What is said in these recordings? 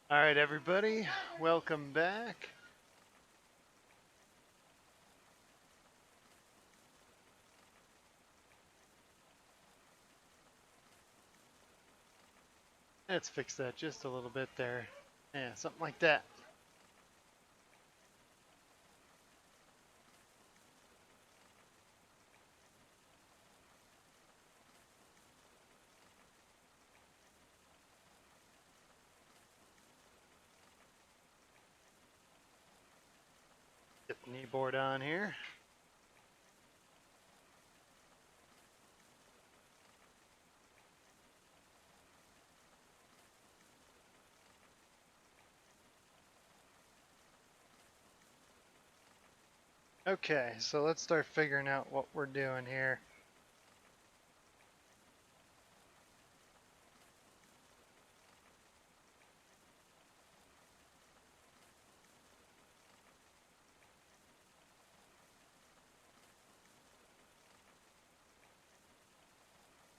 All right, everybody, welcome back. Let's fix that just a little bit there. Yeah, something like that. Get the kneeboard on here. Okay, so let's start figuring out what we're doing here.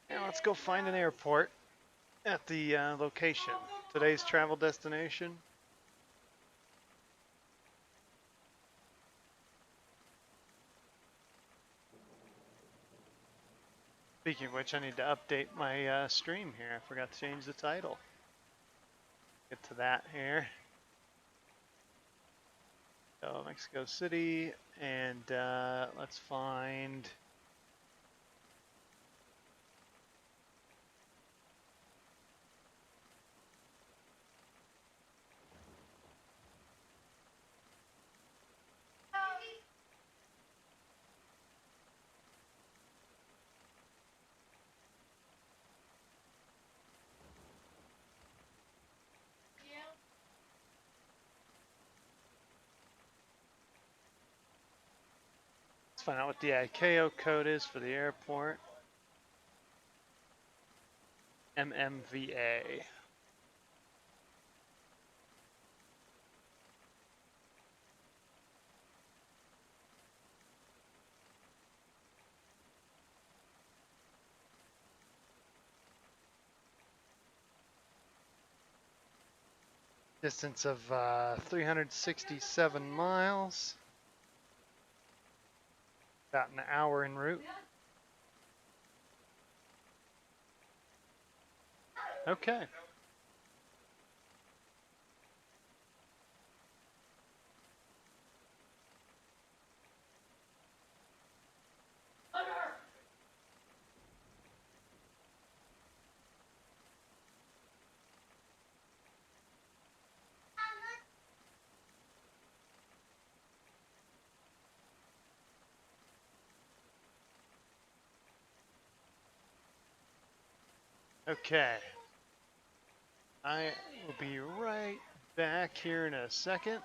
Now let's go find an airport at the location. Today's travel destination. Speaking of which, I need to update my stream here. I forgot to change the title. Get to that here. So Mexico City, and let's find. Let's find out what the ICAO code is for the airport. MMVA. Distance of 367 miles. About an hour en route. Okay. Okay. I will be right back here in a second.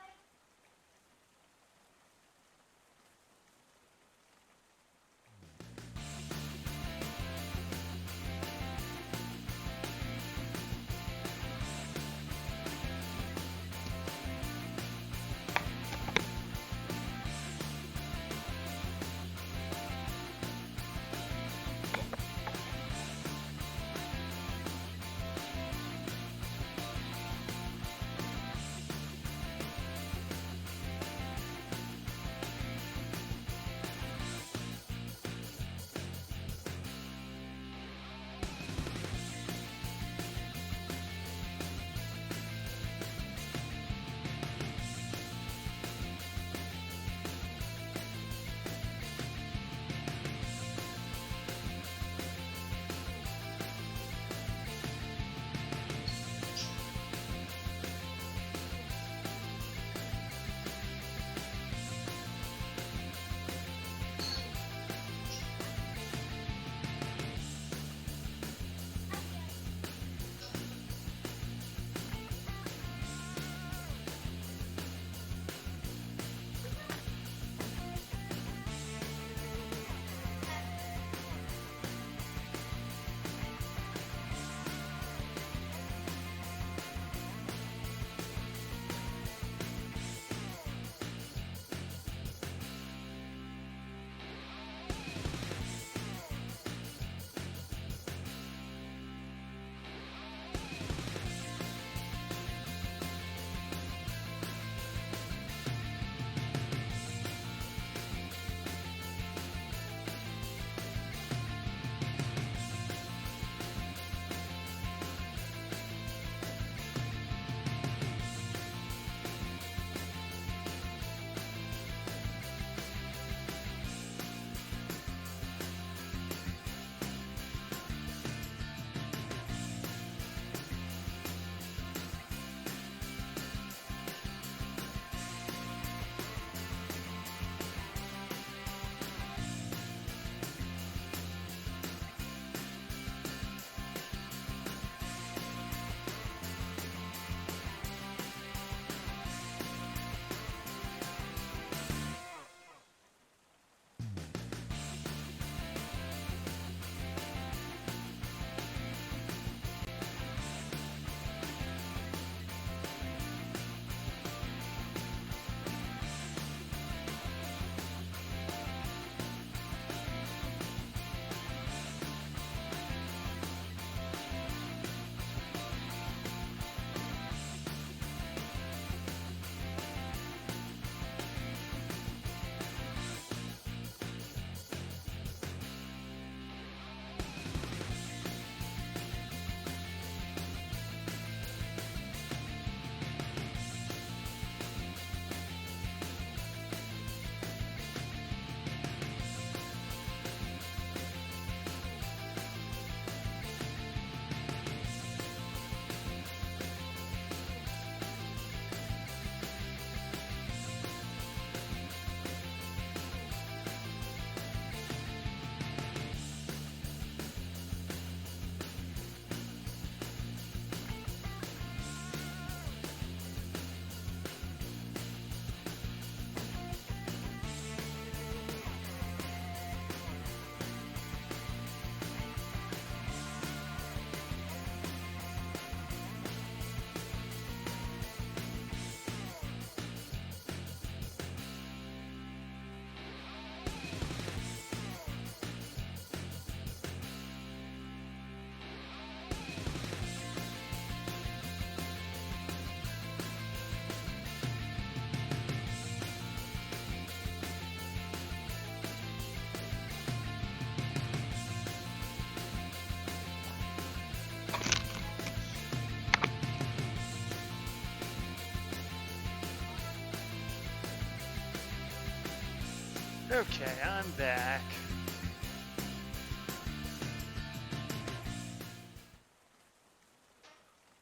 Okay, I'm back.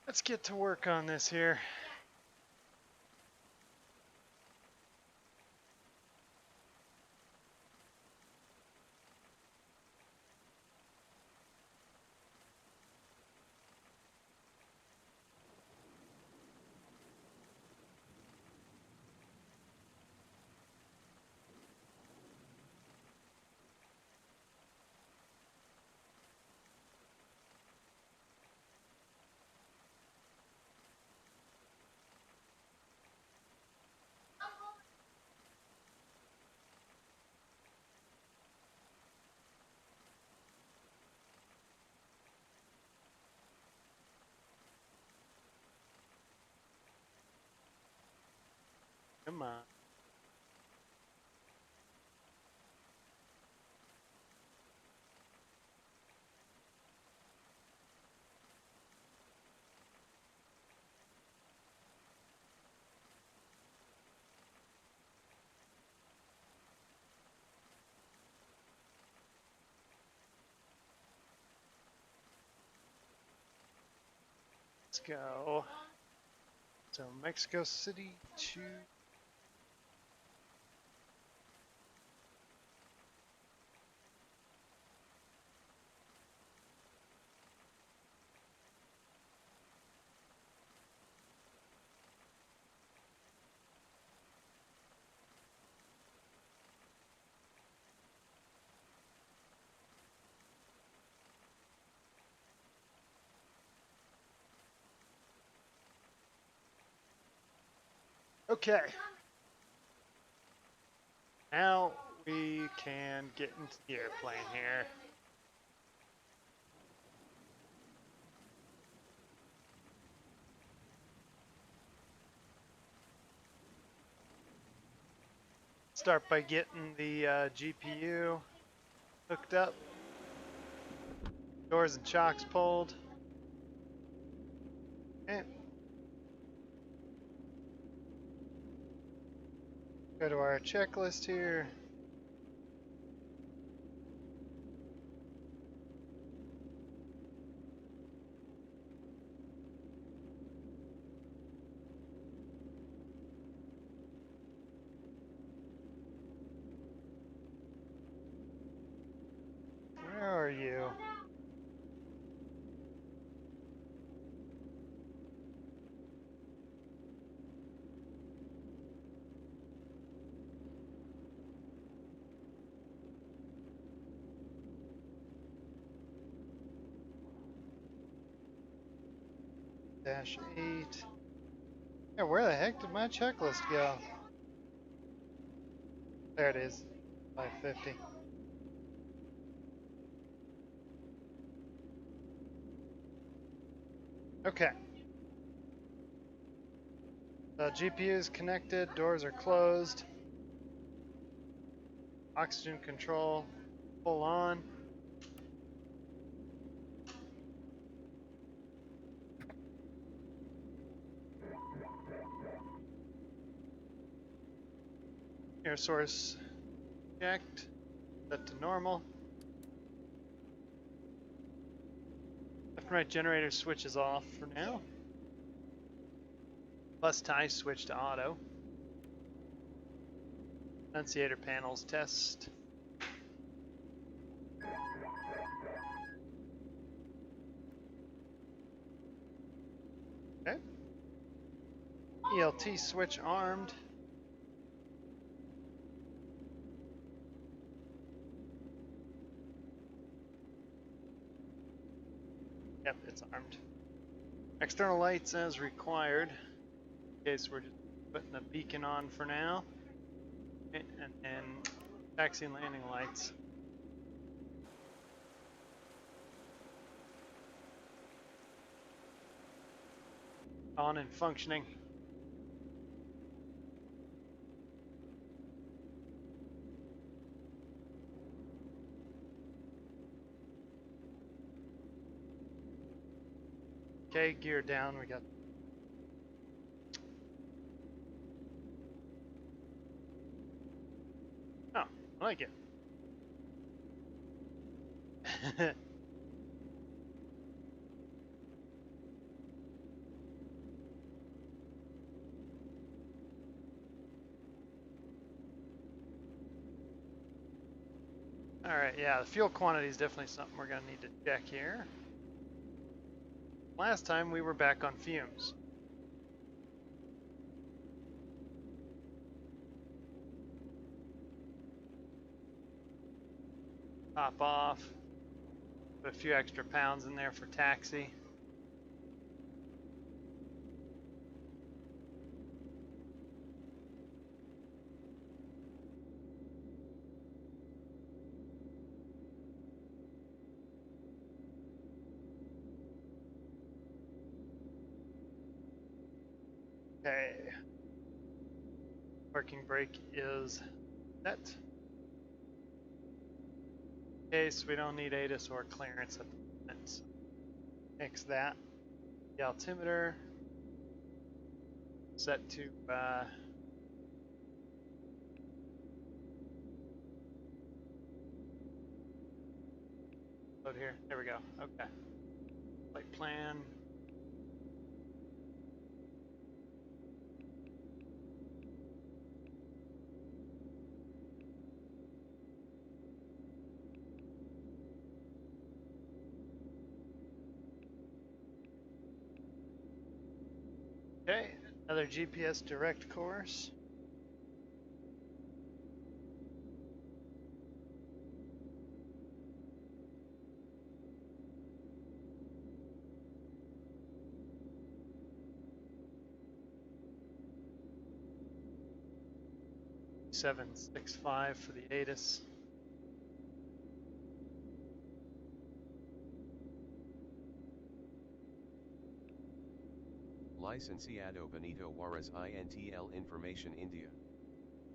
Let's get to work on this here. Come on. Let's go. So Mexico City to okay. Now we can get into the airplane here. Start by getting the GPU hooked up. Doors and chocks pulled. Okay. Go to our checklist here. Where are you? -8. Yeah, where the heck did my checklist go? There it is. 550. Okay. The GPU is connected, doors are closed. Oxygen control full on. Air source checked, set to normal. Left and right generator switch is off for now. Bus tie switch to auto. Annunciator panels test. Okay. ELT switch armed. Yep, it's armed. External lights as required. In case we're just putting the beacon on for now. Okay, and then taxi and landing lights. On and functioning. Okay, gear down. We got I like it. All right, yeah, the fuel quantity is definitely something we're gonna need to check here. Last time we were back on fumes. Top off. Put a few extra pounds in there for taxi. Okay. Parking brake is set. In case we don't need ATIS or clearance at the moment. So fix that. The altimeter set to load here. There we go. Okay. Flight plan. Okay, another GPS direct course. $765 for the ATIS. Licenciado Benito Juarez INTL Information India.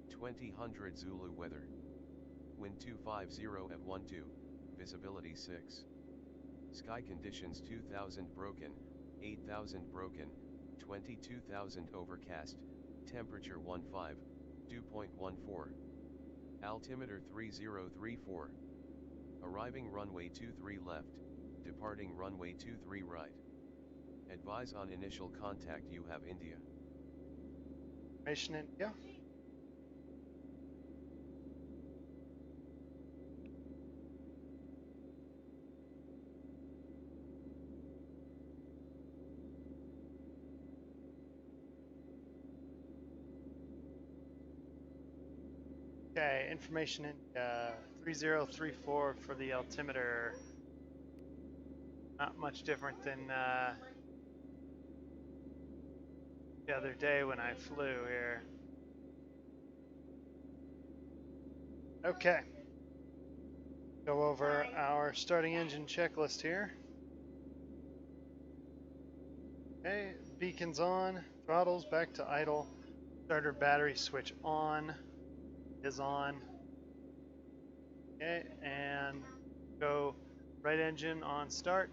2000 Zulu weather. Wind 250 at 12, visibility 6. Sky conditions 2000 broken, 8000 broken, 22,000 overcast, temperature 15, dew point 14. Altimeter 3034. Arriving runway 23 left, departing runway 23 right. Advise on initial contact, you have India. Information India. Okay, information in 3034 for the altimeter. Not much different than the other day when I flew here. Okay. Go over our starting engine checklist here. Okay, beacons on, throttles back to idle, starter battery switch on. Is on. Okay, and go right engine on start.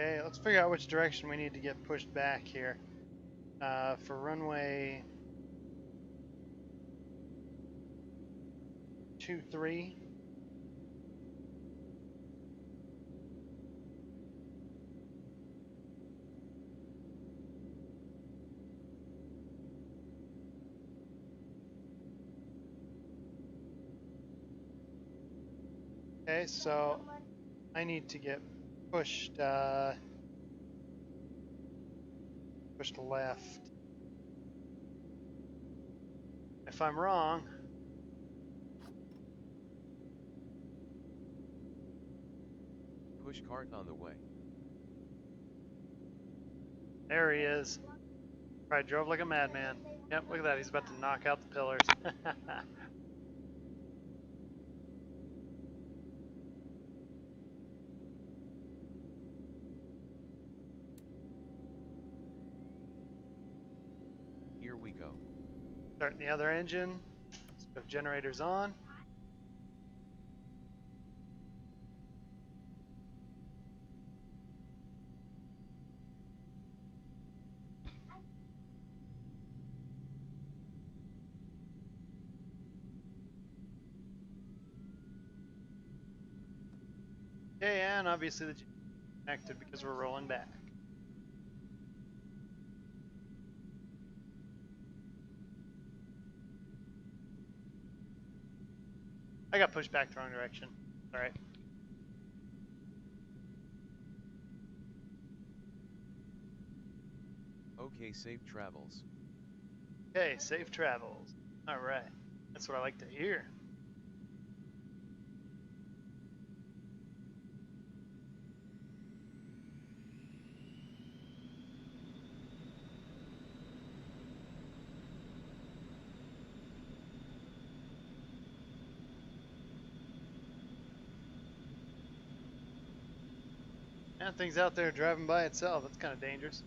Okay, let's figure out which direction we need to get pushed back here. For runway 23. Okay, so I need to get pushed left. If I'm wrong, Push cart on the way. there he is. Probably drove like a madman. Yep, look at that. He's about to knock out the pillars. Here we go. Starting the other engine. Let's put generators on. Okay, and obviously the connected because we're rolling back. I got pushed back the wrong direction. All right. Okay, safe travels. Okay, safe travels. All right. That's what I like to hear. That thing's out there driving by itself. That's kind of dangerous.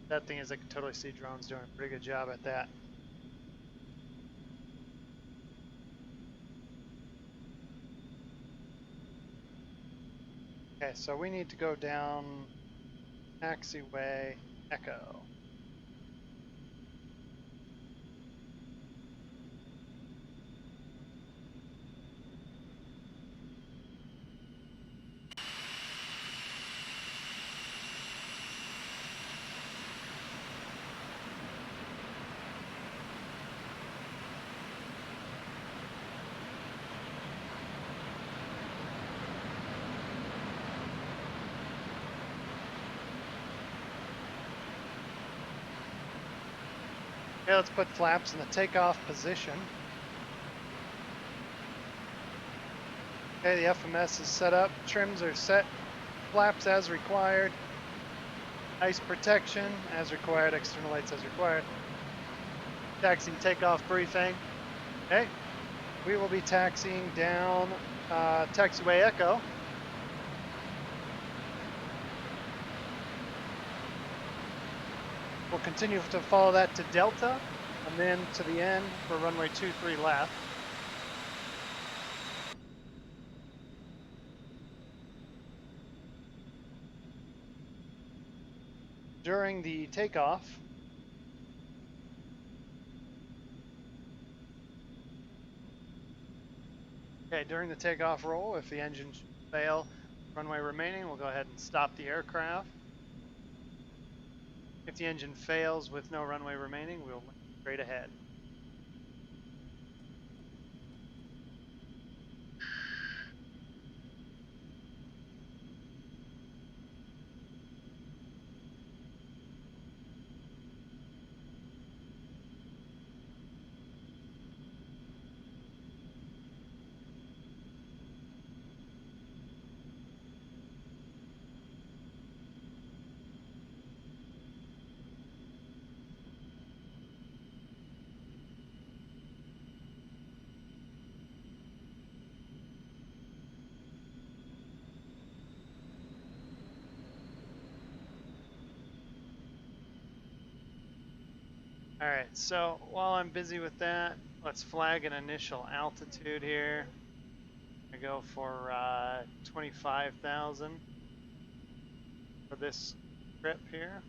That thing is, I can totally see drones doing a pretty good job at that. Okay, so we need to go down taxiway Echo. Okay, let's put flaps in the takeoff position. Okay, the FMS is set up, trims are set, flaps as required, ice protection as required, external lights as required. Taxiing takeoff briefing. Okay, we will be taxiing down taxiway Echo. We'll continue to follow that to Delta and then to the end for runway 23 left. During the takeoff, okay, during the takeoff roll, if the engine should fail, runway remaining, we'll go ahead and stop the aircraft. If the engine fails with no runway remaining, we'll land straight ahead. All right, so while I'm busy with that, let's flag an initial altitude here. I go for 25,000 for this trip here.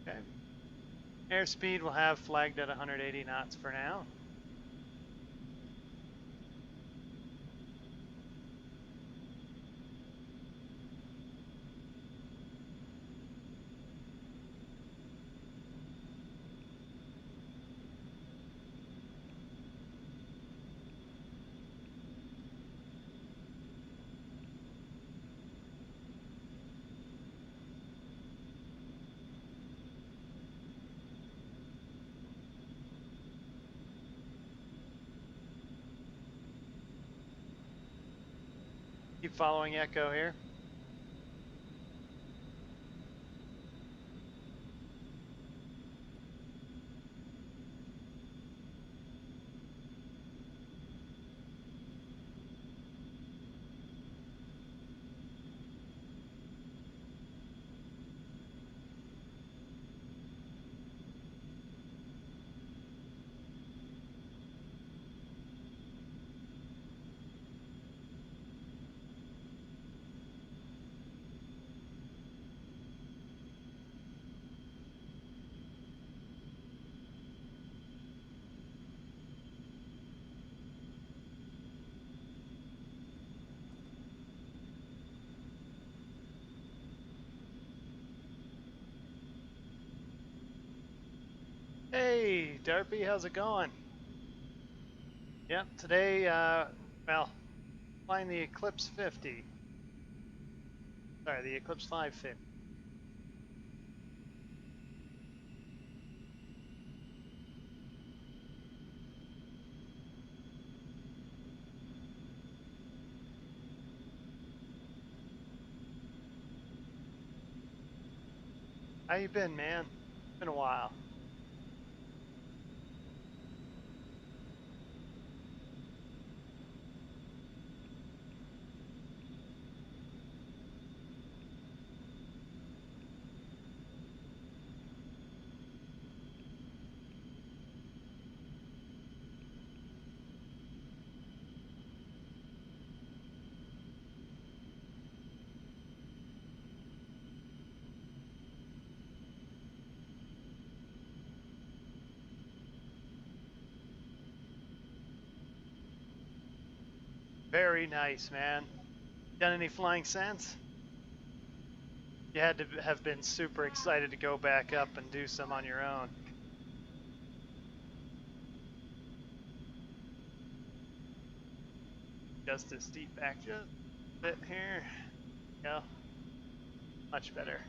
Okay. Airspeed we'll have flagged at 180 knots for now. Keep following Echo here. Hey, Darby, how's it going? Yep, today, well, flying the Eclipse 50. Sorry, the Eclipse 550. How you been, man? Been a while. Very nice, man. Done any flying since? You had to have been super excited to go back up and do some on your own. Just a steep back just a bit here. Go. Much better.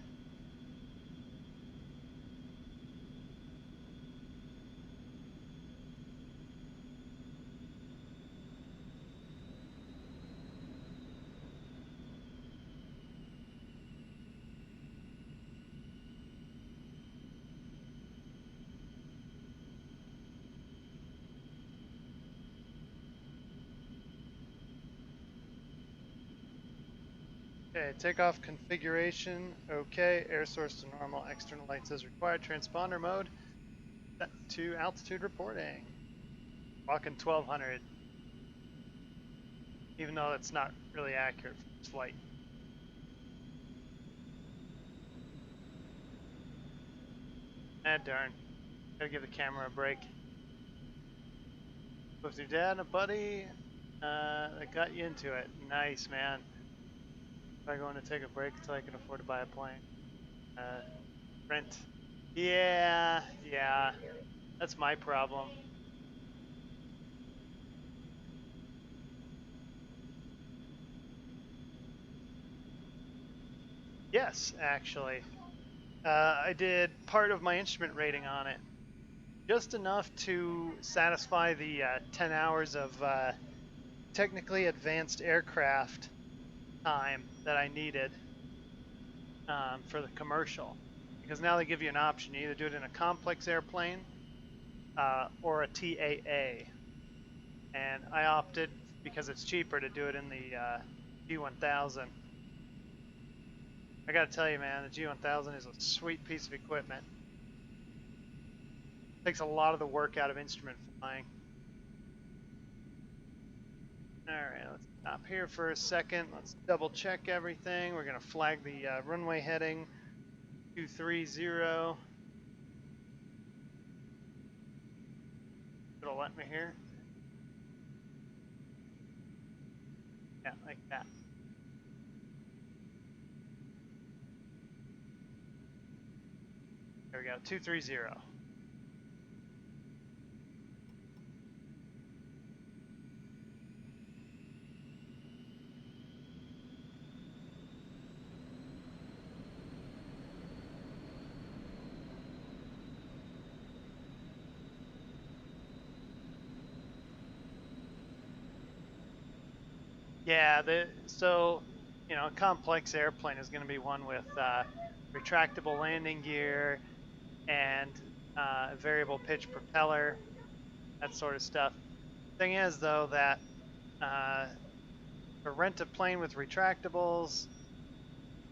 Okay, takeoff configuration, okay, air source to normal, external lights as required, transponder mode, set to altitude reporting. Walking 1200, even though it's not really accurate for this flight. Ah, darn, gotta give the camera a break. With your dad and a buddy, that got you into it. Nice, man. I'm going to take a break until I can afford to buy a plane. Rent. Yeah, that's my problem. Yes, actually. I did part of my instrument rating on it. Just enough to satisfy the 10 hours of technically advanced aircraft time that I needed for the commercial. Because now they give you an option. You either do it in a complex airplane or a TAA. And I opted, because it's cheaper, to do it in the G1000. I gotta tell you, man, the G1000 is a sweet piece of equipment. Takes a lot of the work out of instrument flying. Alright, let's stop here for a second. Let's double check everything. We're gonna flag the runway heading 230. It'll let me here. Yeah, like that. There we go, 230. Yeah, so, you know, a complex airplane is going to be one with retractable landing gear and variable pitch propeller, that sort of stuff. Thing is, though, that to rent a plane with retractables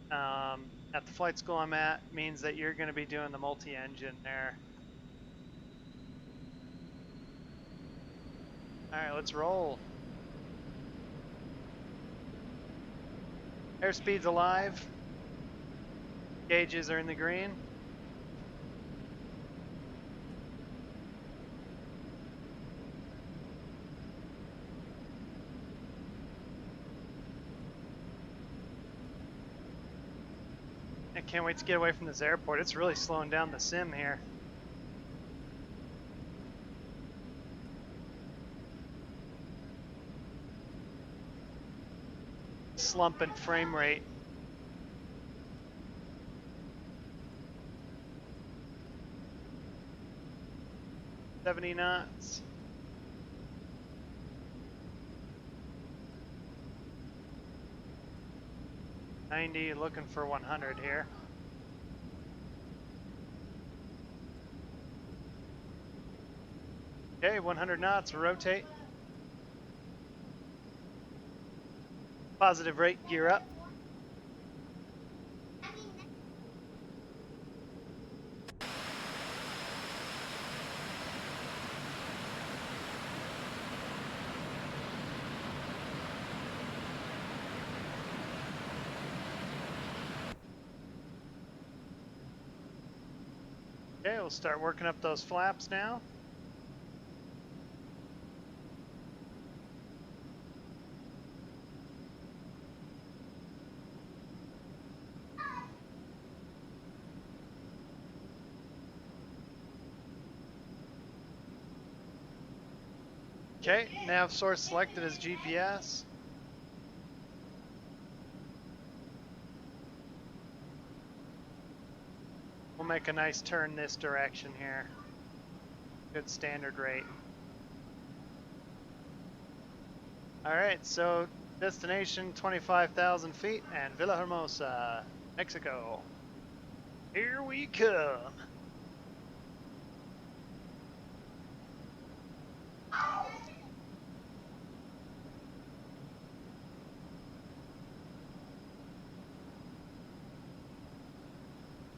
at the flight school I'm at means that you're going to be doing the multi-engine there. All right, let's roll. Airspeed's alive. Gauges are in the green. I can't wait to get away from this airport. It's really slowing down the sim here. slump in frame rate. $70 knots. $90, looking for 100 here. Okay, 100 knots, rotate. Positive rate, gear up. Okay, we'll start working up those flaps now. Okay, nav source selected as GPS. We'll make a nice turn this direction here. Good standard rate. Alright, so destination 25,000 feet and Villhermosa, Mexico. Here we come.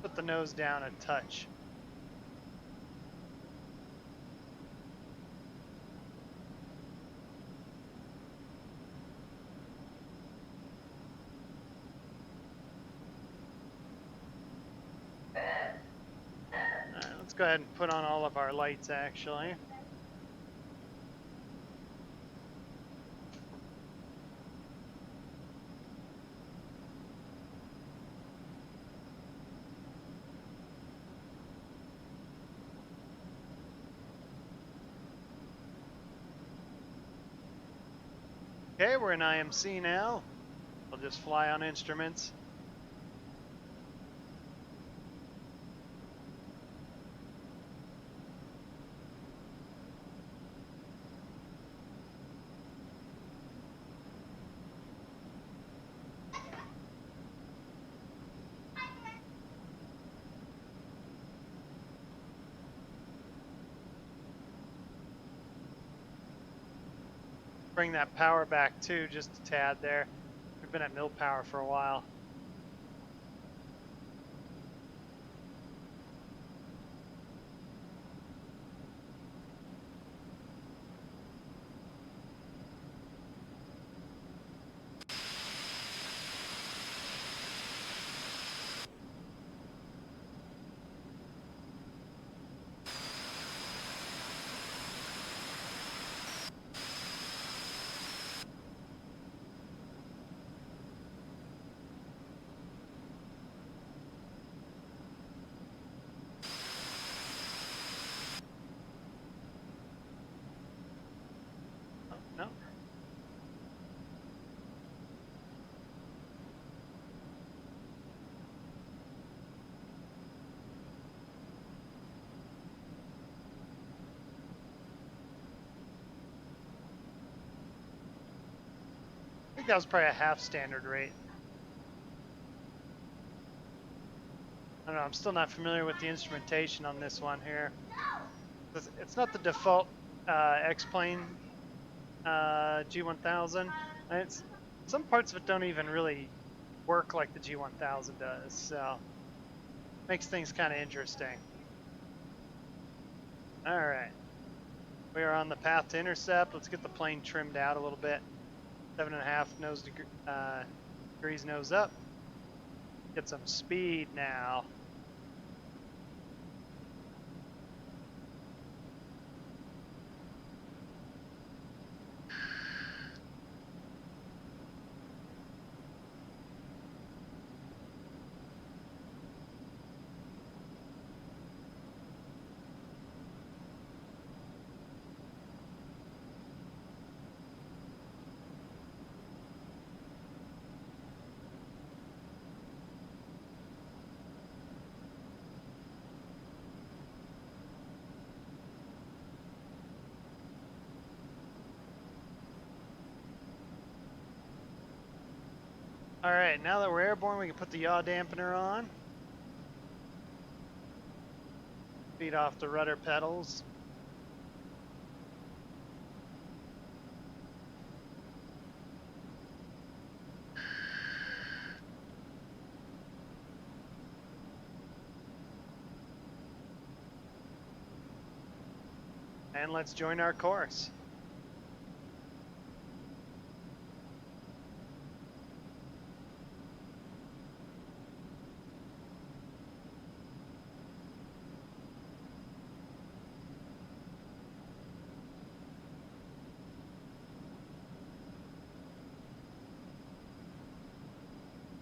Put the nose down a touch. Alright, let's go ahead and put on all of our lights actually. Okay, we're in IMC now. We'll just fly on instruments. Bring that power back too, just a tad there. We've been at mill power for a while. Oh, no. I think that was probably a half standard rate. I don't know, I'm still not familiar with the instrumentation on this one here. It's not the default X-Plane G1000. And it's, some parts of it don't even really work like the G1000 does, so makes things kind of interesting. Alright, we are on the path to intercept. Let's get the plane trimmed out a little bit. 7.5 degrees nose up. Get some speed now. All right, now that we're airborne, we can put the yaw dampener on. Feed off the rudder pedals. And let's join our course.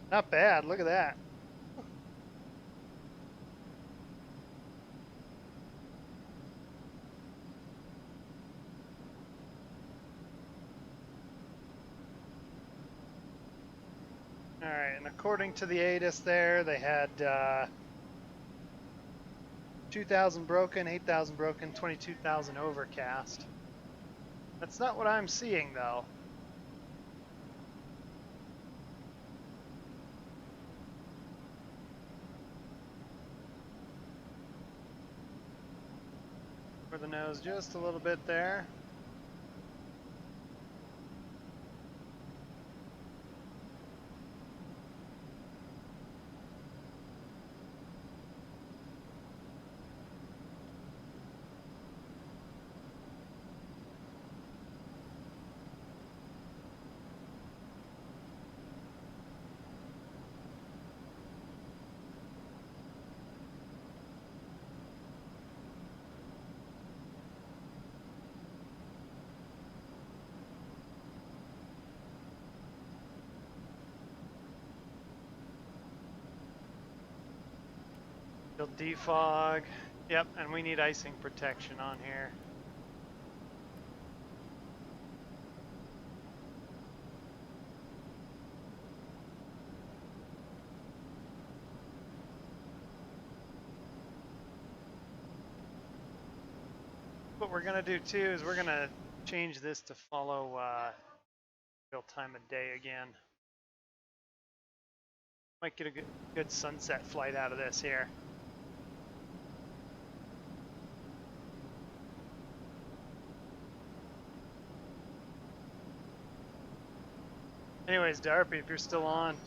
Not bad, look at that. All right, and according to the ATIS there, they had 2,000 broken, 8,000 broken, 22,000 overcast. That's not what I'm seeing though. For the nose just a little bit there. You'll defog. Yep, and we need icing protection on here. What we're gonna do too is we're gonna change this to follow real time of day again. Might get a good sunset flight out of this here. Anyways, Darpy, if you're still on,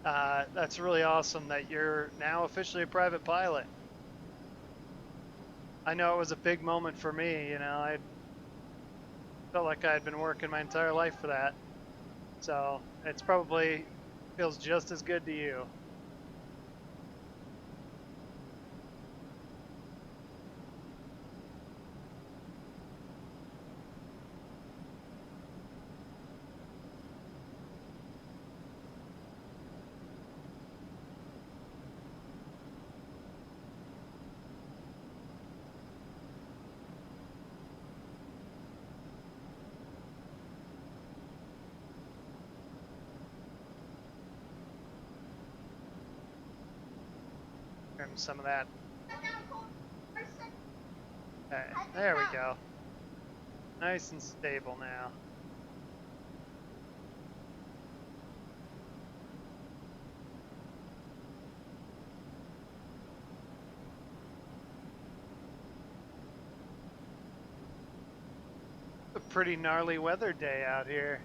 that's really awesome that you're now officially a private pilot. I know it was a big moment for me, you know, I felt like I had been working my entire life for that. So it's probably feels just as good to you. Trim some of that. Okay, there we go. Nice and stable now. A pretty gnarly weather day out here.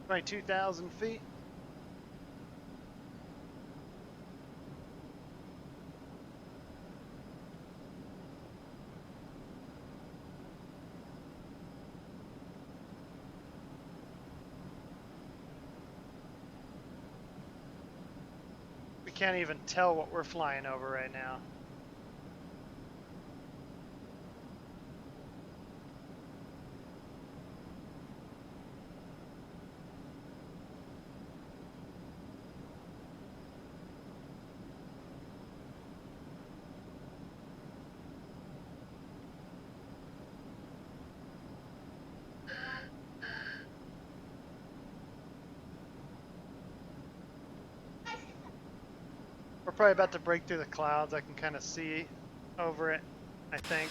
22,000 feet. We can't even tell what we're flying over right now. We're probably about to break through the clouds. I can kind of see over it, I think.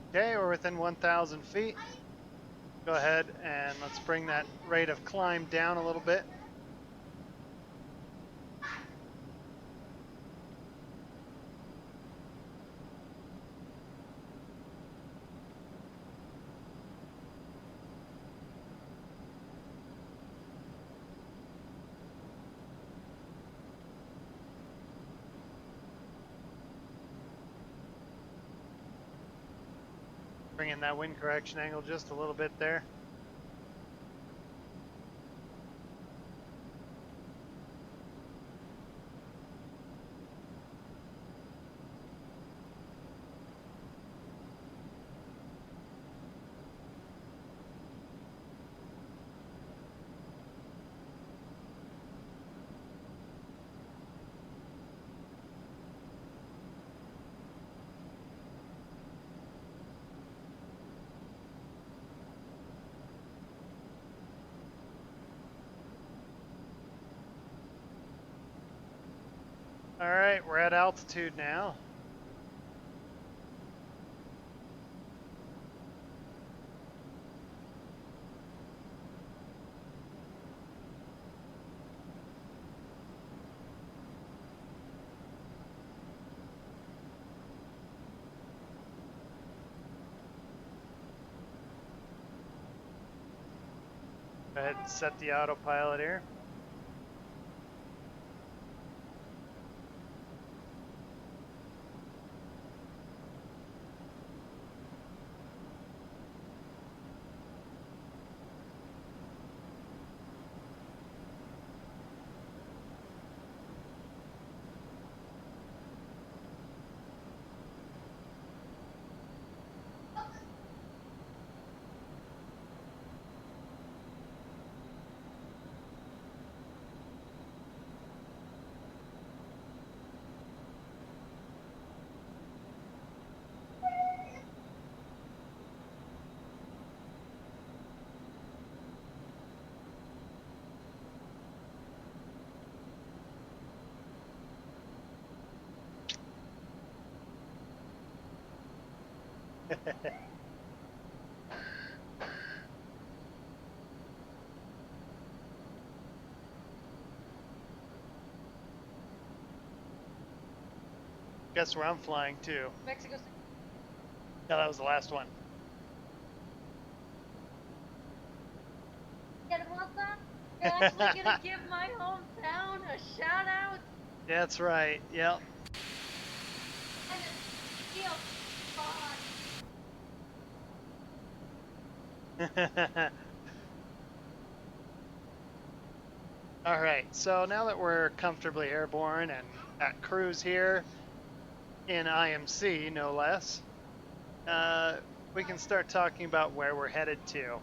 Okay, we're within 1,000 feet. Go ahead and let's bring that rate of climb down a little bit. Bring in that wind correction angle just a little bit there. All right, we're at altitude now. Go ahead and set the autopilot here. Guess where I'm flying to? Mexico City. No, that was the last one. Villhermosa. You're actually gonna give my hometown a shout out. That's right. Yep. And it's still fun. All right, so now that we're comfortably airborne and at cruise here in IMC, no less, we can start talking about where we're headed to.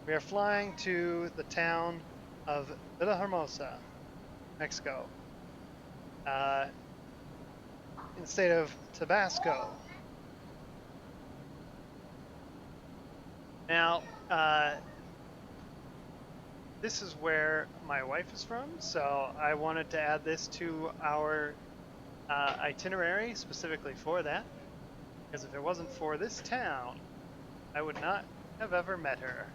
We are flying to the town of Villhermosa, Mexico, in the state of Tabasco. Now, this is where my wife is from, so I wanted to add this to our itinerary specifically for that. Because if it wasn't for this town, I would not have ever met her.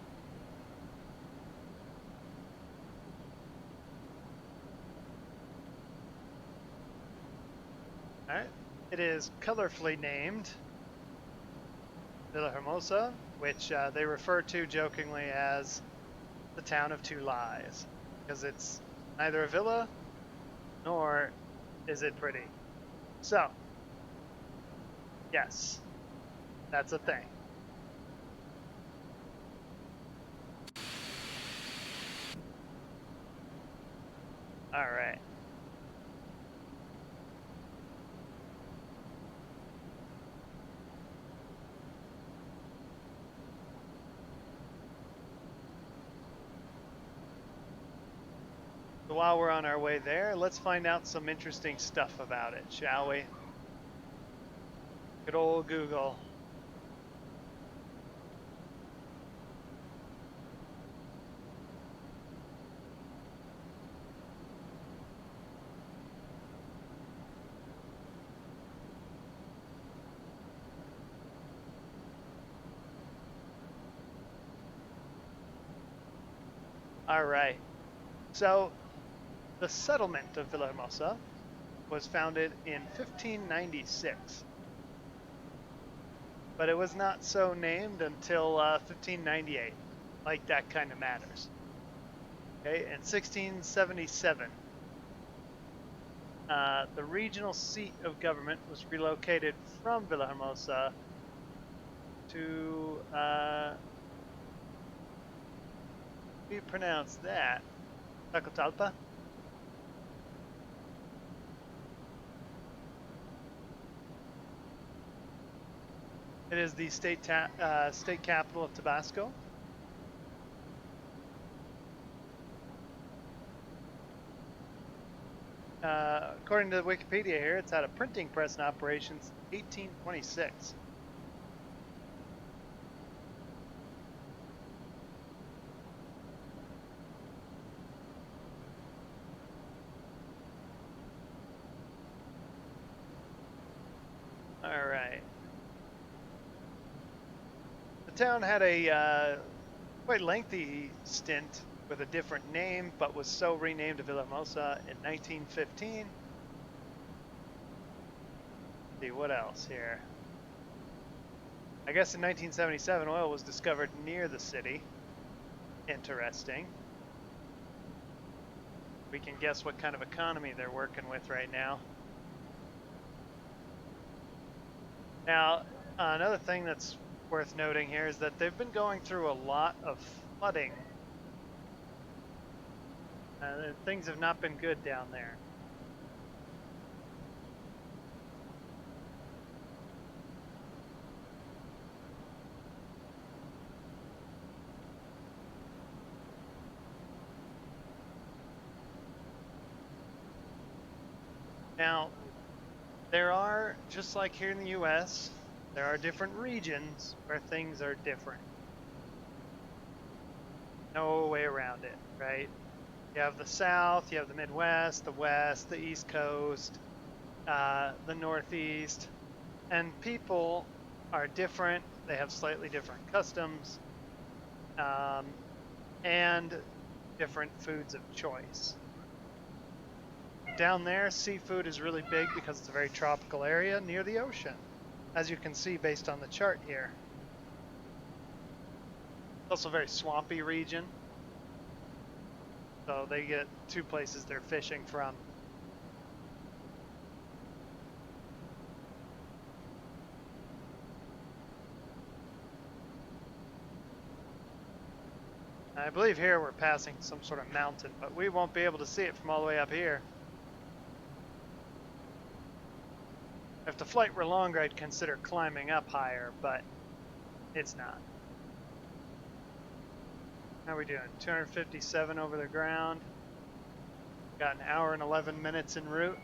Alright. It is colorfully named Villhermosa, which they refer to jokingly as the town of two lies. Because it's neither a villa nor is it pretty. So, yes, that's a thing. Alright. So while we're on our way there, let's find out some interesting stuff about it, shall we? Good old Google. All right. So the settlement of Villhermosa was founded in 1596, but it was not so named until 1598. Like that kind of matters. Okay, in 1677, the regional seat of government was relocated from Villhermosa to, how do you pronounce that? Tacotalpa? It is the state capital of Tabasco. According to Wikipedia here, it's had a printing press in operation since 1826. All right. The town had a quite lengthy stint with a different name, but was so renamed to Villahermosa in 1915. Let's see what else here. I guess in 1977, oil was discovered near the city. Interesting. We can guess what kind of economy they're working with right now. Now, another thing that's worth noting here is that they've been going through a lot of flooding. Things have not been good down there. Now, there are, just like here in the US, there are different regions where things are different. No way around it, right? You have the South, you have the Midwest, the West, the East Coast, the Northeast, and people are different. They have slightly different customs and different foods of choice. Down there, seafood is really big because it's a very tropical area near the ocean, as you can see based on the chart here. It's also a very swampy region, so they get two places they're fishing from. I believe here we're passing some sort of mountain, but we won't be able to see it from all the way up here. If the flight were longer, I'd consider climbing up higher, but it's not. How are we doing? 257 over the ground. Got an hour and 11 minutes en route.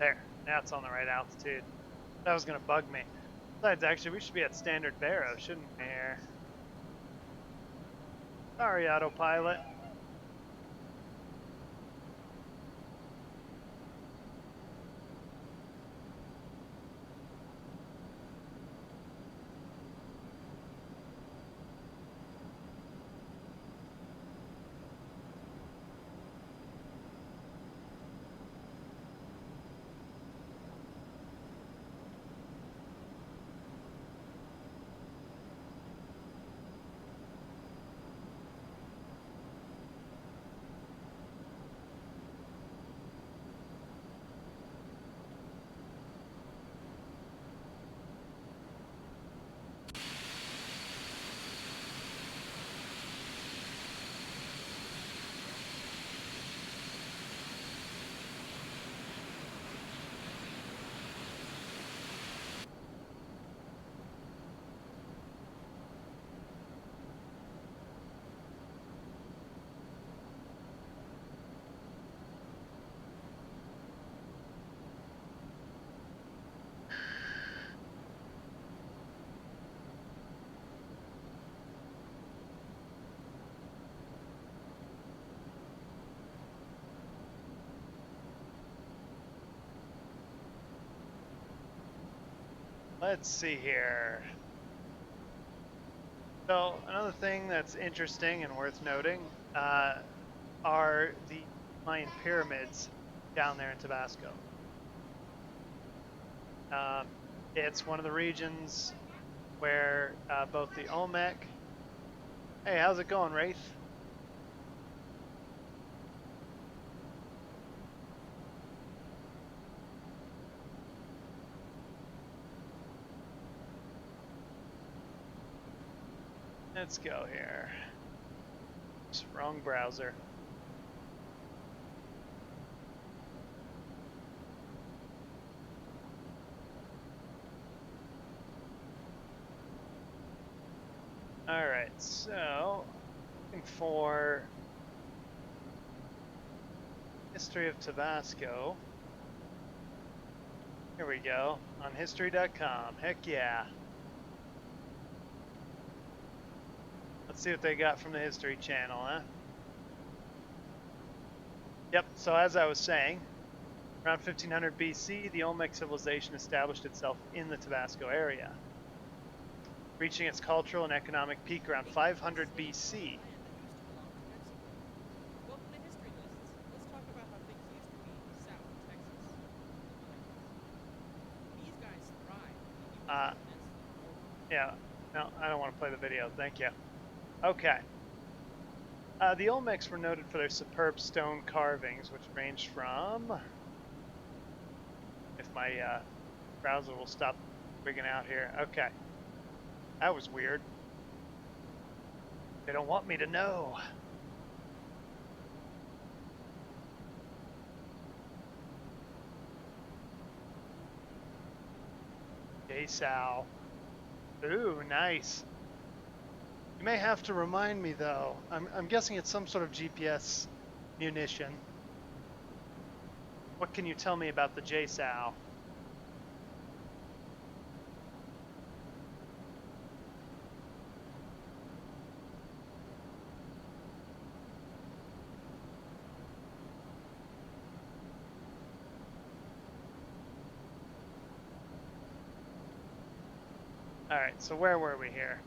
There, now it's on the right altitude. That was gonna bug me. Besides, actually, we should be at standard baro, shouldn't we here? Sorry, autopilot. Let's see here. So another thing that's interesting and worth noting are the Mayan pyramids down there in Tabasco. It's one of the regions where both the Olmec. Hey, how's it going, Wraith? Let's go here. Oops, wrong browser. Alright, so looking for history of Tabasco. Here we go, on history.com. Heck yeah. Let's see what they got from the History Channel, huh? Yep, so as I was saying, around 1500 BC, the Olmec civilization established itself in the Tabasco area, reaching its cultural and economic peak around 500 BC. Welcome to History Lists. Let's talk about how things used to be south of Texas. These guys thrive. Yeah, no, I don't want to play the video, thank you. Okay. The Olmecs were noted for their superb stone carvings, which ranged from, if my browser will stop wigging out here. Okay. That was weird. They don't want me to know. Hey, Sal. Ooh, nice. You may have to remind me, though. I'm guessing it's some sort of GPS munition. What can you tell me about the JSOW? Alright, so where were we here?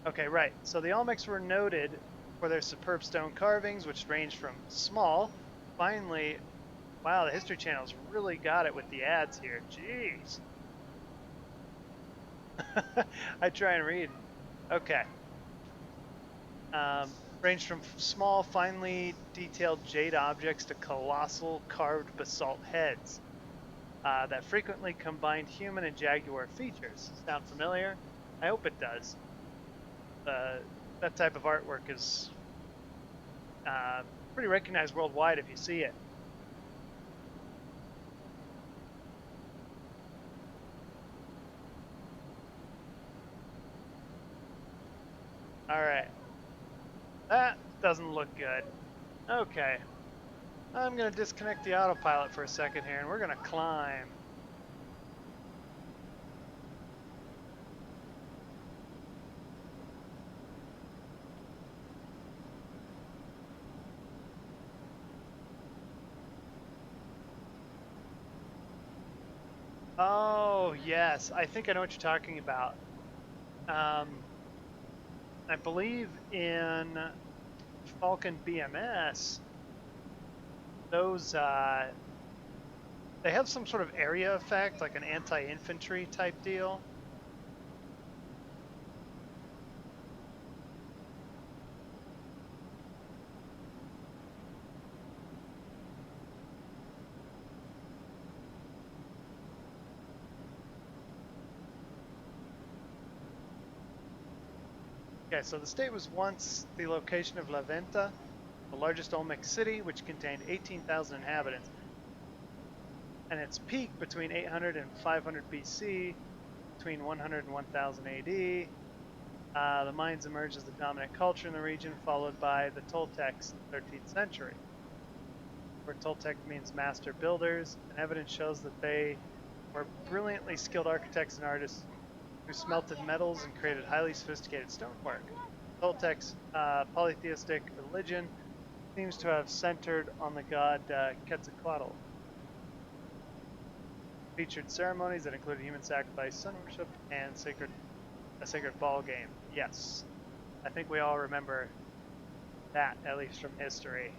Okay, right. So the Olmecs were noted for their superb stone carvings, which ranged from small, finely. Wow, the History Channel's really got it with the ads here. Jeez. I try and read. Okay. Ranged from small, finely detailed jade objects to colossal carved basalt heads that frequently combined human and jaguar features. Sound familiar? I hope it does. That type of artwork is pretty recognized worldwide if you see it. All right, that doesn't look good. Okay, I'm gonna disconnect the autopilot for a second here, and we're gonna climb. Oh, yes. I think I know what you're talking about. I believe in Falcon BMS, those, they have some sort of area effect, like an anti-infantry type deal. Okay, so the state was once the location of La Venta, the largest Olmec city, which contained 18,000 inhabitants. And its peak between 800 and 500 BC, between 100 and 1000 AD. The Mayans emerged as the dominant culture in the region, followed by the Toltecs in the 13th century, where Toltec means master builders, and evidence shows that they were brilliantly skilled architects and artists who smelted metals and created highly sophisticated stonework. Toltec's polytheistic religion seems to have centered on the god Quetzalcoatl. Featured ceremonies that included human sacrifice, sun worship, and a sacred ball game. Yes, I think we all remember that, at least from history.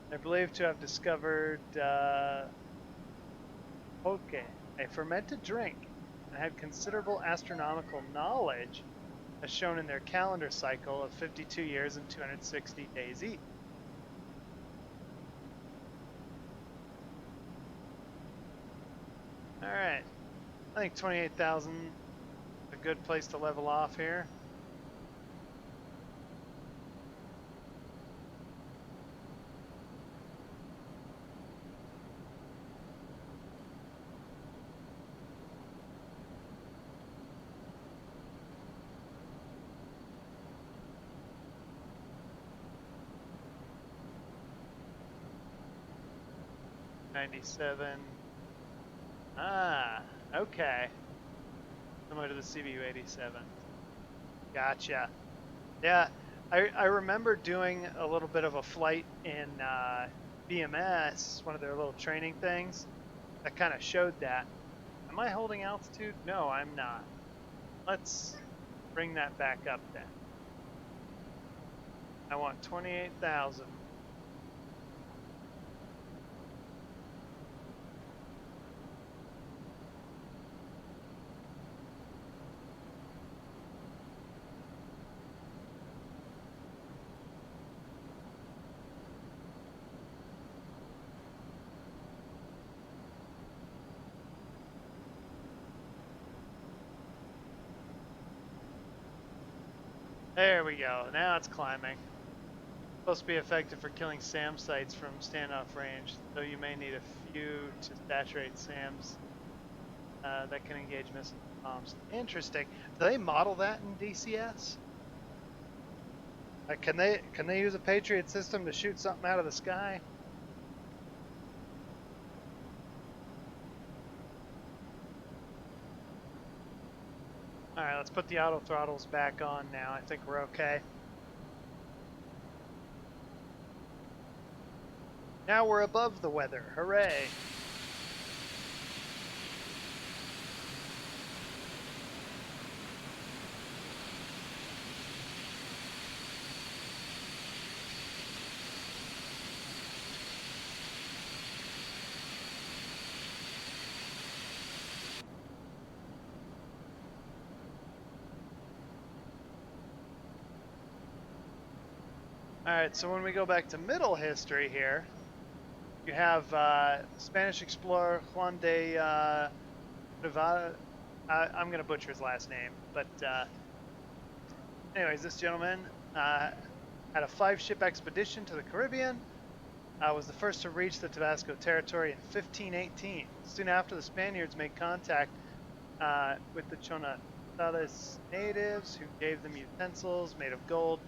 They're believed to have discovered poke, a fermented drink, and had considerable astronomical knowledge, as shown in their calendar cycle of 52 years and 260 days each. Alright, I think 28,000 is a good place to level off here. '97. Ah, okay. Similar to the CBU-87. Gotcha. Yeah, I remember doing a little bit of a flight in BMS, one of their little training things, that kind of showed that. Am I holding altitude? No, I'm not. Let's bring that back up then. I want 28,000. There we go. Now it's climbing. Supposed to be effective for killing SAM sites from standoff range, though you may need a few to saturate SAMs that can engage missile bombs. Interesting. Do they model that in DCS? Can they use a Patriot system to shoot something out of the sky? Alright, let's put the auto throttles back on now. I think we're okay. Now we're above the weather. Hooray! Alright, so when we go back to middle history here, you have Spanish explorer Juan de Rivera. I'm going to butcher his last name, but anyways, this gentleman had a 5-ship expedition to the Caribbean, was the first to reach the Tabasco territory in 1518. Soon after, the Spaniards made contact with the Chonatales natives, who gave them utensils made of gold,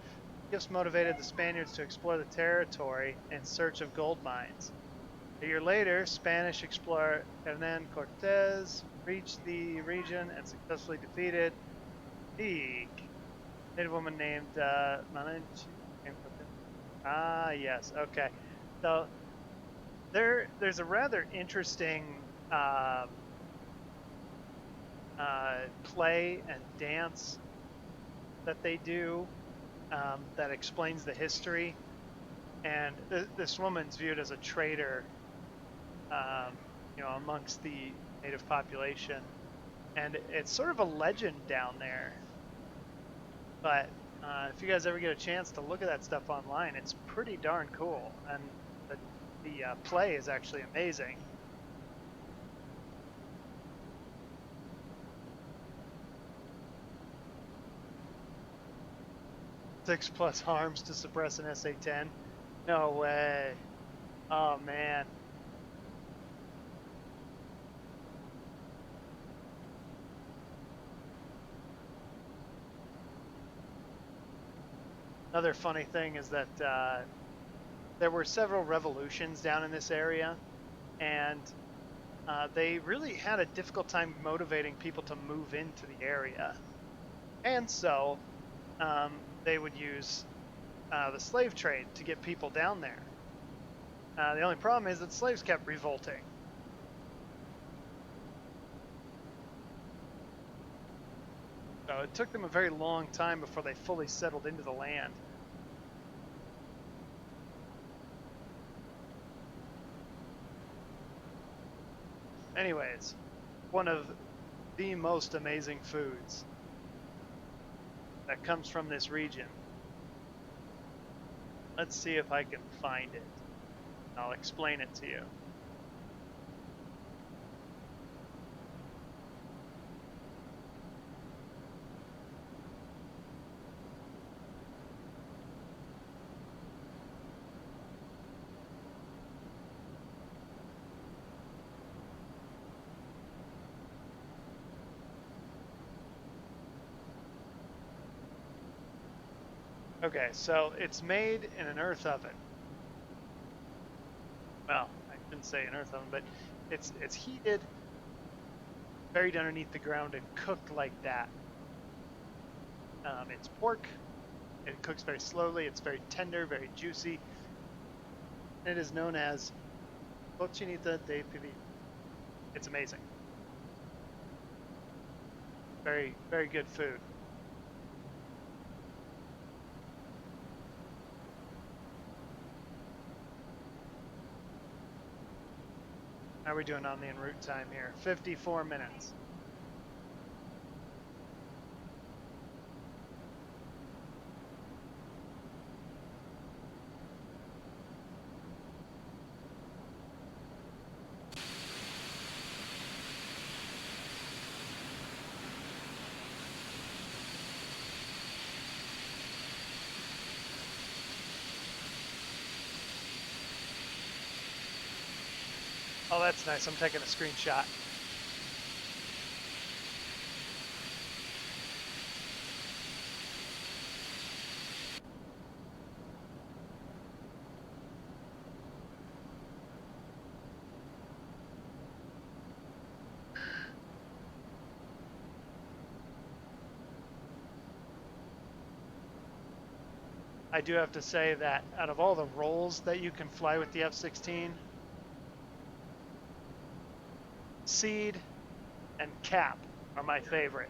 gifts motivated the Spaniards to explore the territory in search of gold mines. A year later, Spanish explorer Hernan Cortez reached the region and successfully defeated the native woman named Malinche. Ah, yes. Okay. So there's a rather interesting play and dance that they do that explains the history. And this woman's viewed as a traitor, amongst the native population, and it's sort of a legend down there. But if you guys ever get a chance to look at that stuff online, it's pretty darn cool, and the play is actually amazing. Six plus harms to suppress an SA-10. No way. Oh man. Another funny thing is that there were several revolutions down in this area, and they really had a difficult time motivating people to move into the area. And so they would use the slave trade to get people down there. The only problem is that slaves kept revolting. So it took them a very long time before they fully settled into the land. Anyways, one of the most amazing foods that comes from this region. Let's see if I can find it. I'll explain it to you. Okay, so it's made in an earth oven. Well, I shouldn't say an earth oven, but it's heated, buried underneath the ground, and cooked like that. It's pork. It cooks very slowly. It's very tender, very juicy. It is known as cochinita de pibil. It's amazing. Very, very good food. How are we doing on the en route time here? 54 minutes. Oh, that's nice. I'm taking a screenshot. I do have to say that out of all the roles that you can fly with the F-16, Seed and Cap are my favorite.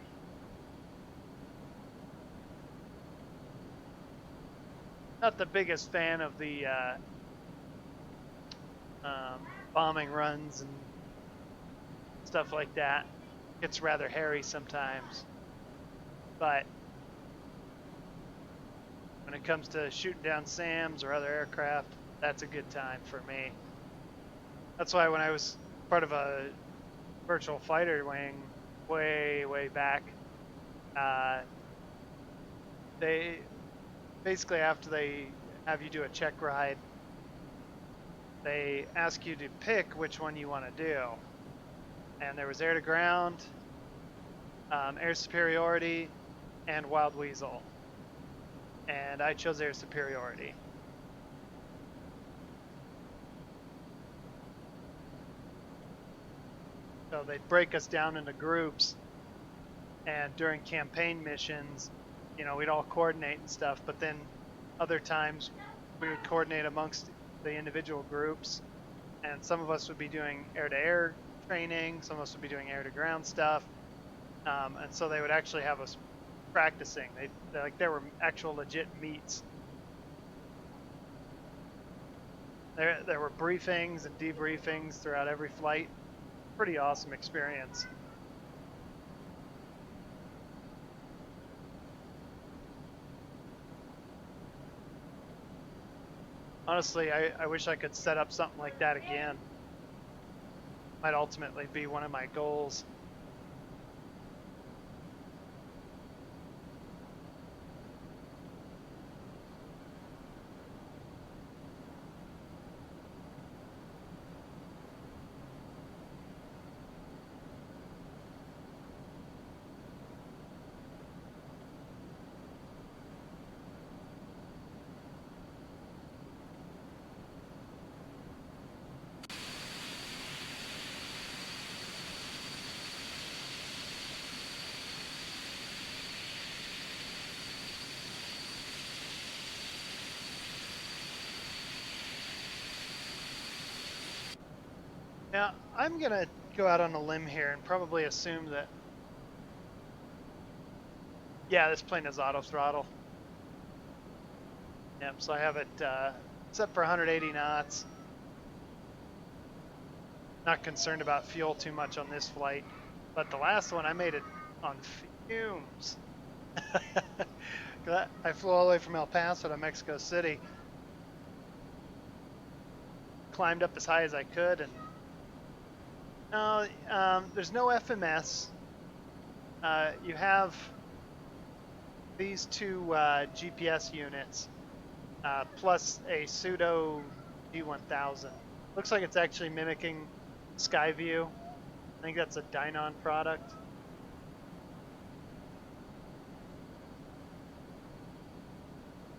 Not the biggest fan of the bombing runs and stuff like that. It's rather hairy sometimes. But when it comes to shooting down SAMs or other aircraft, that's a good time for me. That's why when I was part of a virtual fighter wing way back, they basically, after they have you do a check ride, they ask you to pick which one you want to do. And there was air to ground, air superiority, and wild weasel. and I chose air superiority. So they'd break us down into groups, and during campaign missions, you know, we'd all coordinate and stuff, but then other times we would coordinate amongst the individual groups, and some of us would be doing air-to-air training, some of us would be doing air-to-ground stuff, and so they would actually have us practicing. Like there were actual legit meets. There were briefings and debriefings throughout every flight. Pretty awesome experience. Honestly, I wish I could set up something like that again. Might ultimately be one of my goals. Now, I'm going to go out on a limb here and probably assume that, yeah, this plane is auto throttle. Yep, so I have it set for 180 knots. Not concerned about fuel too much on this flight, but the last one I made it on fumes. I flew all the way from El Paso to Mexico City, climbed up as high as I could, and no, there's no FMS. You have these two GPS units, plus a pseudo G1000. Looks like it's actually mimicking Skyview. I think that's a Dynon product.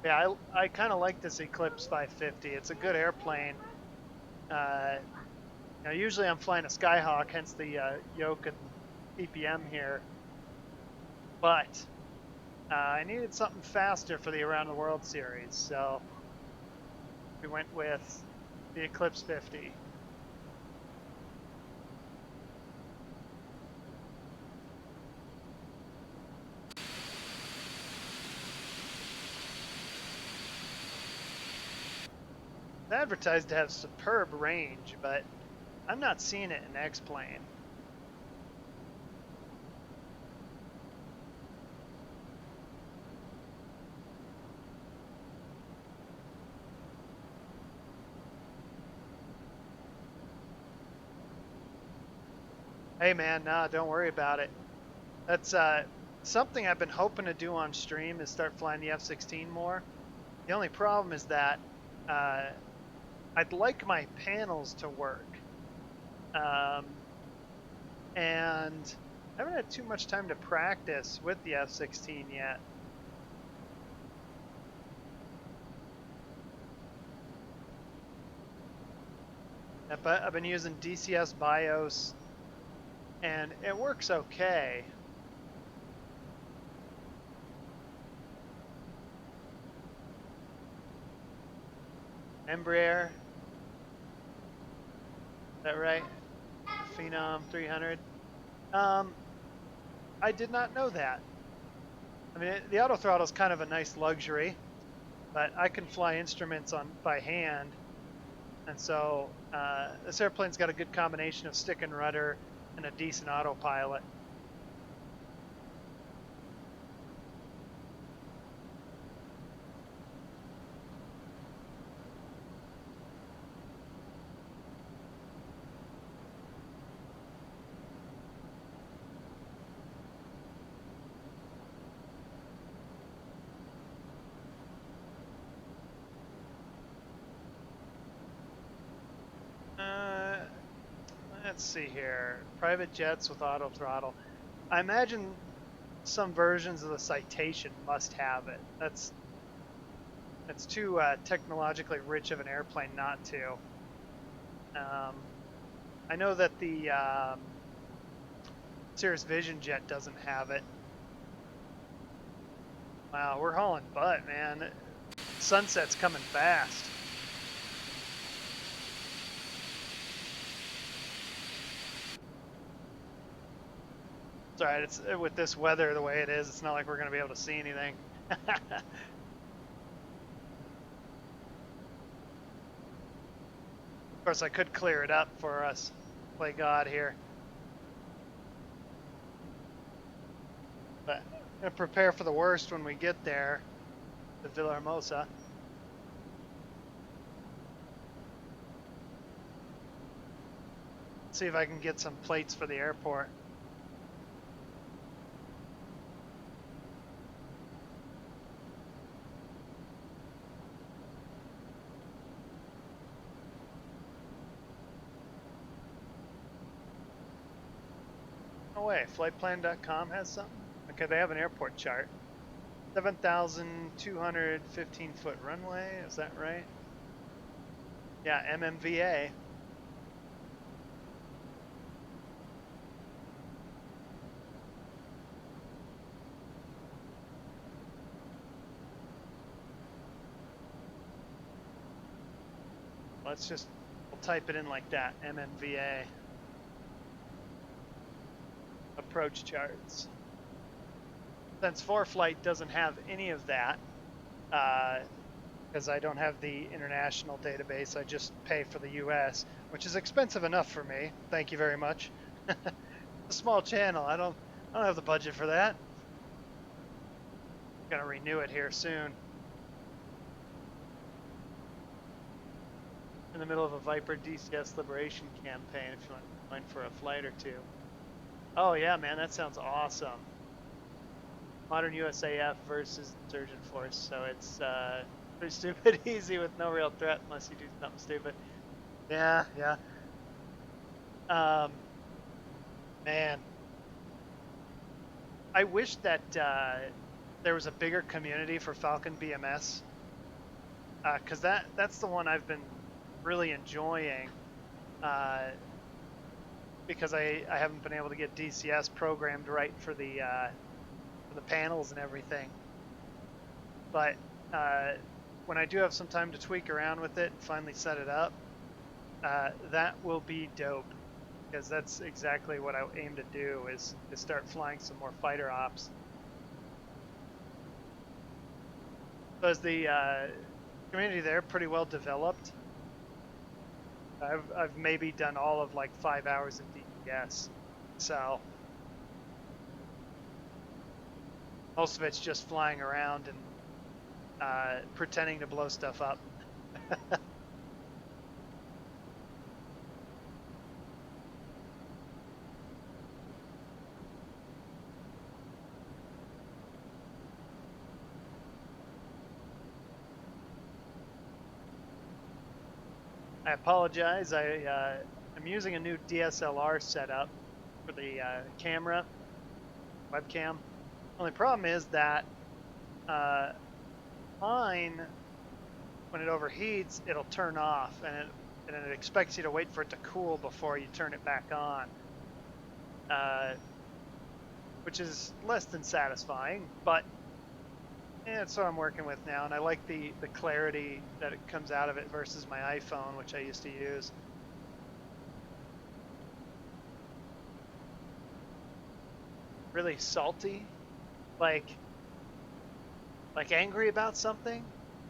Yeah, I kind of like this Eclipse 550. It's a good airplane. You know, usually I'm flying a Skyhawk, hence the yoke and PPM here. But I needed something faster for the Around the World series, so we went with the Eclipse 50. It's advertised to have superb range, but I'm not seeing it in X-Plane. Hey man, nah, don't worry about it. That's something I've been hoping to do on stream is start flying the F-16 more. The only problem is that I'd like my panels to work. And I haven't had too much time to practice with the F-16 yet. But I've been using DCS BIOS, and it works okay. Embraer, is that right? Phenom 300. I did not know that. I mean, the auto throttle is kind of a nice luxury, but I can fly instruments by hand, and so this airplane's got a good combination of stick and rudder and a decent autopilot. Let's see here. Private jets with auto throttle. I imagine some versions of the Citation must have it. That's It's too technologically rich of an airplane not to. I know that the Cirrus Vision Jet doesn't have it. Wow, we're hauling butt, man. Sunset's coming fast. It's alright, it's with this weather the way it is, it's not like we're gonna be able to see anything. Of course, I could clear it up for us. Play God here. But I'm gonna prepare for the worst when we get there to Villhermosa. See if I can get some plates for the airport. No way, flightplan.com has something? Okay, they have an airport chart. 7,215 foot runway, is that right? Yeah, MMVA. Let's just, we'll type it in like that, MMVA. Approach charts. Since ForeFlight doesn't have any of that, because I don't have the international database, I just pay for the US, which is expensive enough for me. Thank you very much. It's a small channel. I don't have the budget for that. Gonna renew it here soon. In the middle of a Viper DCS liberation campaign if you want to join for a flight or two. Oh yeah, man, that sounds awesome. Modern USAF versus Insurgent Force, so it's pretty stupid easy with no real threat unless you do something stupid. Yeah, yeah. Man, I wish that there was a bigger community for Falcon BMS, because that's the one I've been really enjoying, because I haven't been able to get DCS programmed right for the panels and everything. But when I do have some time to tweak around with it and finally set it up, that will be dope, because that's exactly what I aim to do is start flying some more fighter ops. So is the community there pretty well developed? I've maybe done all of like 5 hours of DPS, so most of it's just flying around and pretending to blow stuff up. I apologize. I'm using a new DSLR setup for the camera, webcam. Only problem is that mine, when it overheats, it'll turn off, and it expects you to wait for it to cool before you turn it back on, which is less than satisfying, but yeah, that's what I'm working with now, and I like the clarity that it comes out of it versus my iPhone, which I used to use. Really salty, like angry about something,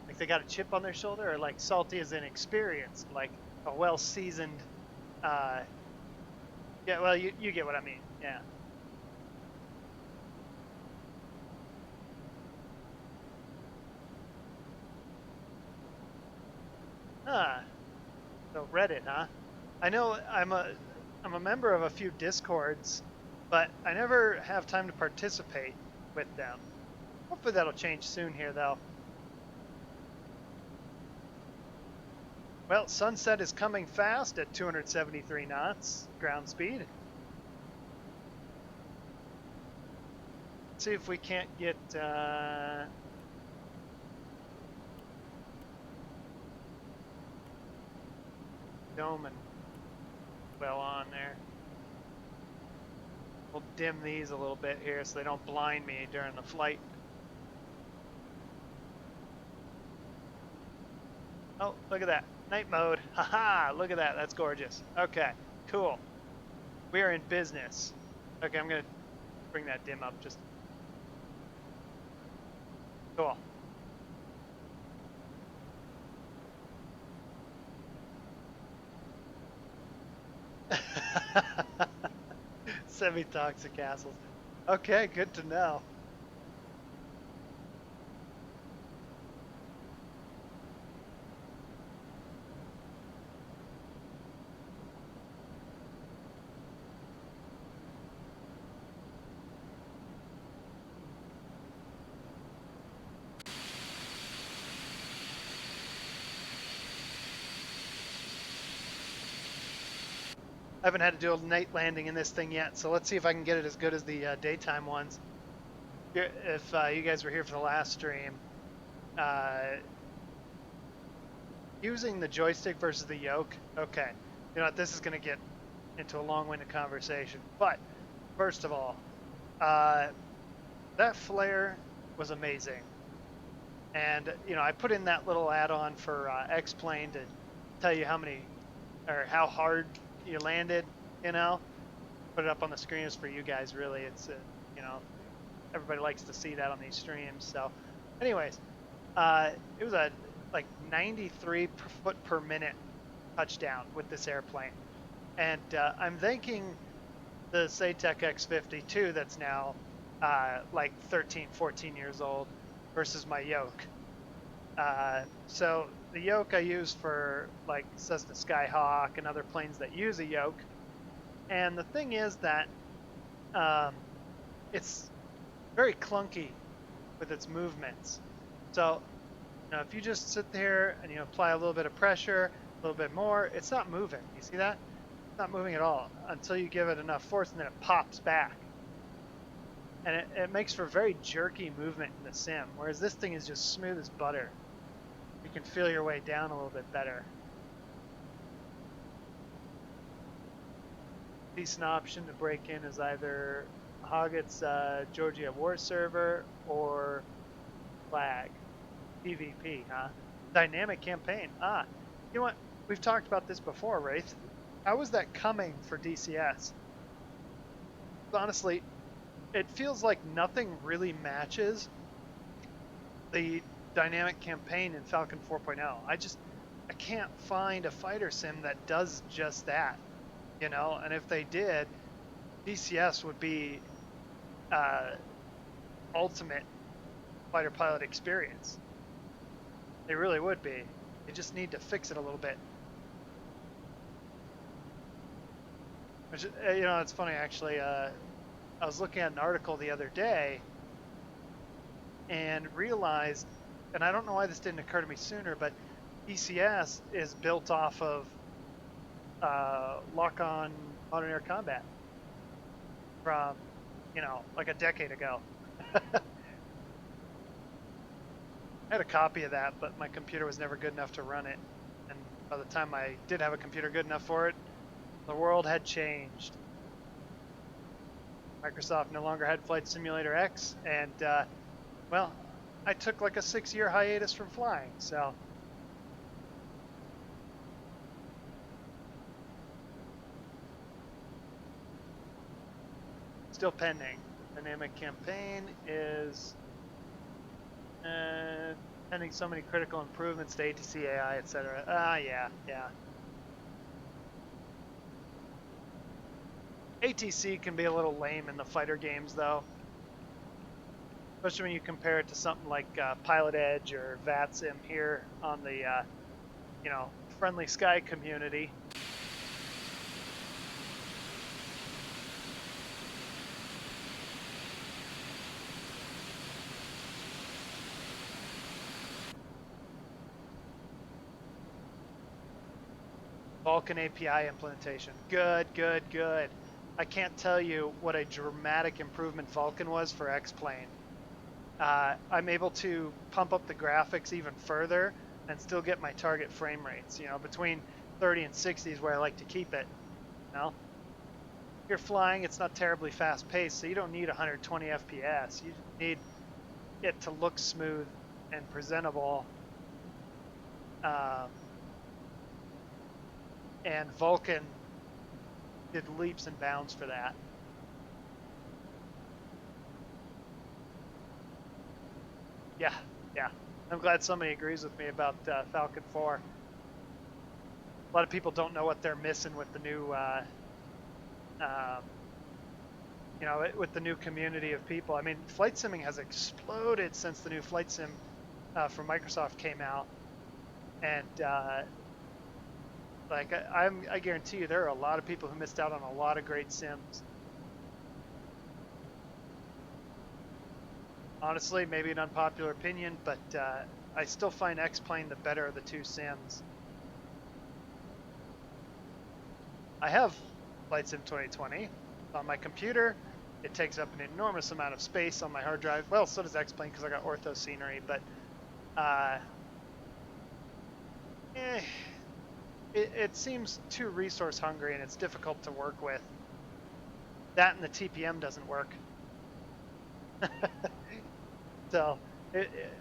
like they got a chip on their shoulder, or like salty as inexperienced, like a well-seasoned. Yeah, well, you get what I mean. Yeah. Huh. So Reddit, huh? I know I'm a member of a few Discords, but I never have time to participate with them. Hopefully that'll change soon here, though. Well, sunset is coming fast at 273 knots ground speed. Let's see if we can't get dome and well on there. We'll dim these a little bit here so they don't blind me during the flight. Oh, look at that. Night mode. Haha, look at that. That's gorgeous. Okay, cool. We are in business. Okay, I'm going to bring that dim up just. Cool. Semi-toxic castles. Okay, good to know. I haven't had to do a night landing in this thing yet, so let's see if I can get it as good as the daytime ones. If you guys were here for the last stream, using the joystick versus the yoke, okay. You know what, this is going to get into a long-winded conversation, but first of all, that flare was amazing. And, you know, I put in that little add-on for X-Plane to tell you how many, or how hard you landed, you know. Put it up on the screen is for you guys, really. It's, you know, everybody likes to see that on these streams. So, anyways, it was a, like, 93 foot per minute touchdown with this airplane. And I'm thanking the Saytech X52 that's now like 13, 14 years old versus my yoke. So the yoke I use for like Cessna Skyhawk and other planes that use a yoke. And the thing is that it's very clunky with its movements. So, you know, if you just sit there and you apply a little bit of pressure, a little bit more, it's not moving. You see that? It's not moving at all until you give it enough force, and then it pops back. And it makes for very jerky movement in the sim, whereas this thing is just smooth as butter. You can feel your way down a little bit better. Decent option to break in is either Hoggett's Georgia War Server or Flag. PvP, huh? Dynamic campaign. Ah, you know what? We've talked about this before, Wraith. How is that coming for DCS? Honestly, it feels like nothing really matches the dynamic campaign in Falcon 4.0. I can't find a fighter sim that does just that, you know. And if they did, DCS would be ultimate fighter pilot experience. They really would be. They just need to fix it a little bit. Which, you know, it's funny actually. I was looking at an article the other day and realized, and I don't know why this didn't occur to me sooner, but DCS is built off of lock-on modern air combat from, you know, like a decade ago. I had a copy of that, but my computer was never good enough to run it. And by the time I did have a computer good enough for it, the world had changed. Microsoft no longer had Flight Simulator X, and, well, I took like a 6-year hiatus from flying, so. Still pending. Dynamic campaign is pending so many critical improvements to ATC, AI, etc. Yeah. ATC can be a little lame in the fighter games, though. Especially when you compare it to something like Pilot Edge or VATSIM here on the, you know, friendly sky community. Vulkan API implementation. Good. I can't tell you what a dramatic improvement Vulkan was for X-Plane. I'm able to pump up the graphics even further and still get my target frame rates. You know, between 30 and 60 is where I like to keep it. You know, if you're flying, it's not terribly fast paced, so you don't need 120 FPS. You just need it to look smooth and presentable. Um, and Vulkan did leaps and bounds for that. Yeah, yeah. I'm glad somebody agrees with me about Falcon 4. A lot of people don't know what they're missing with the new, with the new community of people. I mean, flight simming has exploded since the new flight sim from Microsoft came out, and I guarantee you there are a lot of people who missed out on a lot of great sims. Honestly, maybe an unpopular opinion, but I still find X-Plane the better of the two sims. I have Flight Sim 2020 on my computer. It takes up an enormous amount of space on my hard drive. Well, so does X-Plane because I got ortho scenery, but it seems too resource hungry and it's difficult to work with. That and the TPM doesn't work. So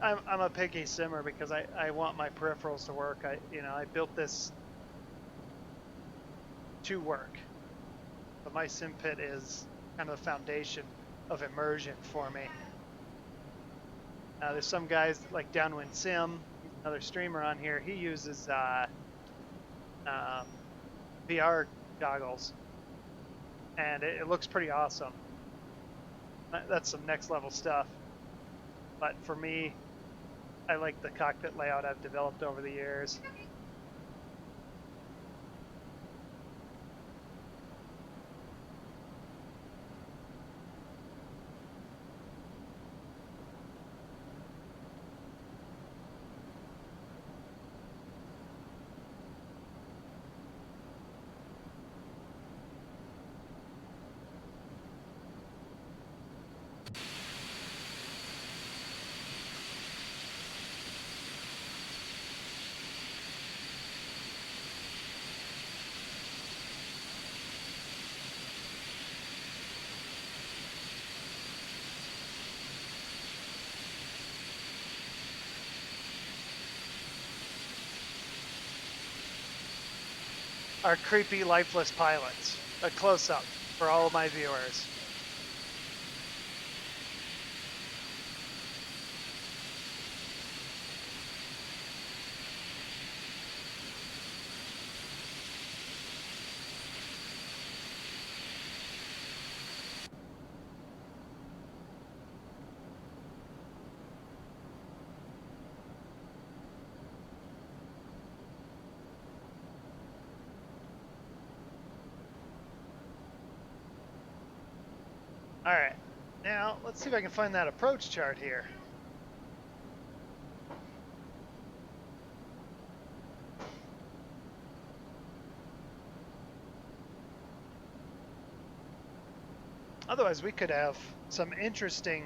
I'm a picky simmer because I want my peripherals to work. I built this to work, but my sim pit is kind of the foundation of immersion for me. There's some guys like Downwind Sim, he's another streamer on here. He uses VR goggles, and it looks pretty awesome. That's some next level stuff. But for me, I like the cockpit layout I've developed over the years. Are creepy, lifeless pilots. A close-up for all of my viewers. All right, now let's see if I can find that approach chart here. Otherwise, we could have some interesting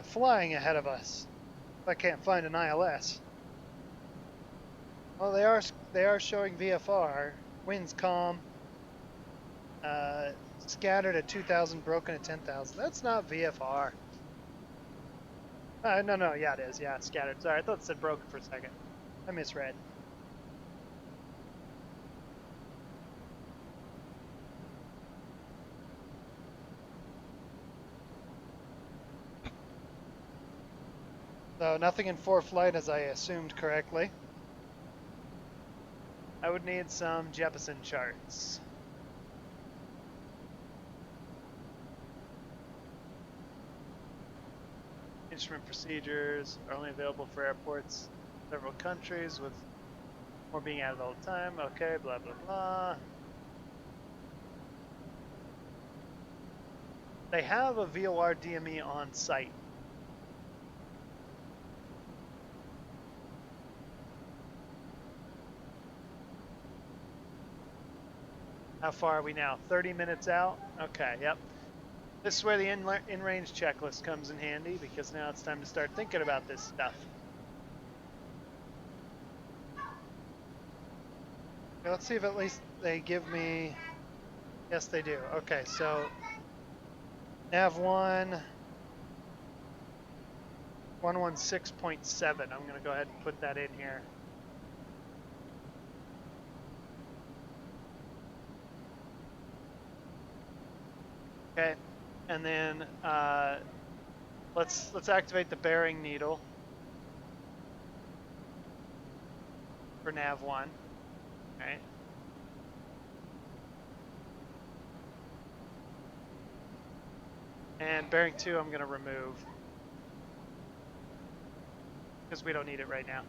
flying ahead of us if I can't find an ILS. Well, they are showing VFR. Winds calm. Scattered at 2,000, broken at 10,000. That's not VFR. No, yeah, it is. Yeah, scattered. Sorry, I thought it said broken for a second. I misread. So nothing in flight as I assumed correctly. I would need some Jeppesen charts. Instrument procedures are only available for airports in several countries, with more being added all the time. Okay, blah, blah, blah. They have a VOR DME on site. How far are we now? 30 minutes out? Okay, yep. This is where the in-range checklist comes in handy, because now it's time to start thinking about this stuff. Let's see if at least they give me. Yes, they do. Okay, so nav1 116.7. I'm going to go ahead and put that in here. Okay, and then let's activate the bearing needle for nav1. Okay. And bearing 2 I'm going to remove because we don't need it right now.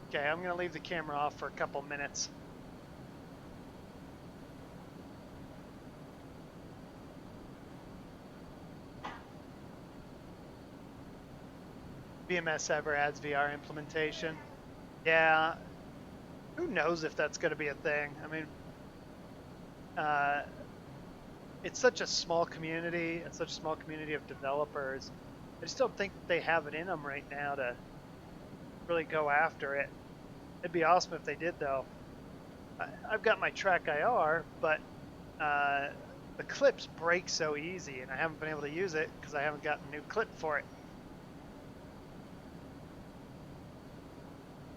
Okay, I'm going to leave the camera off for a couple minutes. BMS ever adds VR implementation. Yeah, who knows if that's going to be a thing. I mean, it's such a small community and such a small community of developers. I just don't think they have it in them right now to really go after it. It'd be awesome if they did, though. I've got my track IR, but the clips break so easy, and I haven't been able to use it because I haven't gotten a new clip for it.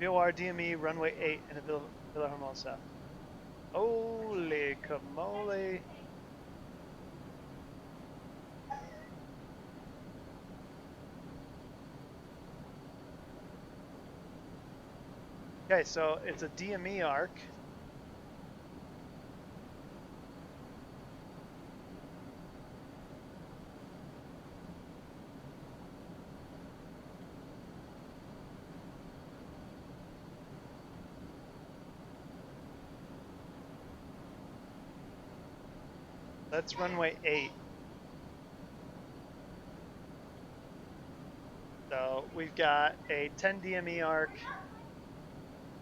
VOR DME runway 8 in Villhermosa. Holy camole. Okay, so it's a DME arc. That's runway 8. So we've got a 10 DME arc,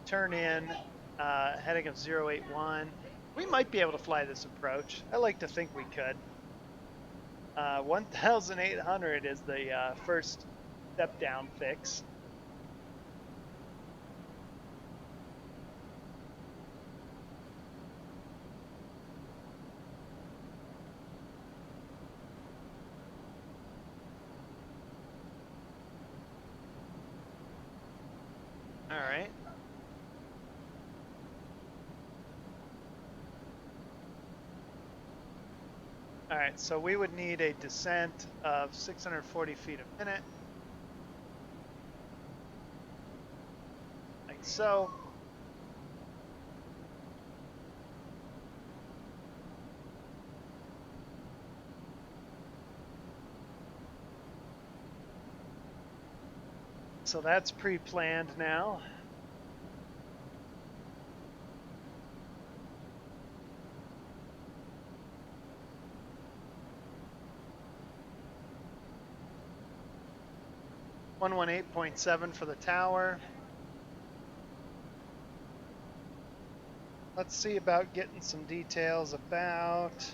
turn in, heading of 081. We might be able to fly this approach. I like to think we could. 1,800 is the first step down fix. All right. All right, so we would need a descent of 640 feet a minute. Like so. So that's pre-planned now. .7 for the tower. Let's see about getting some details about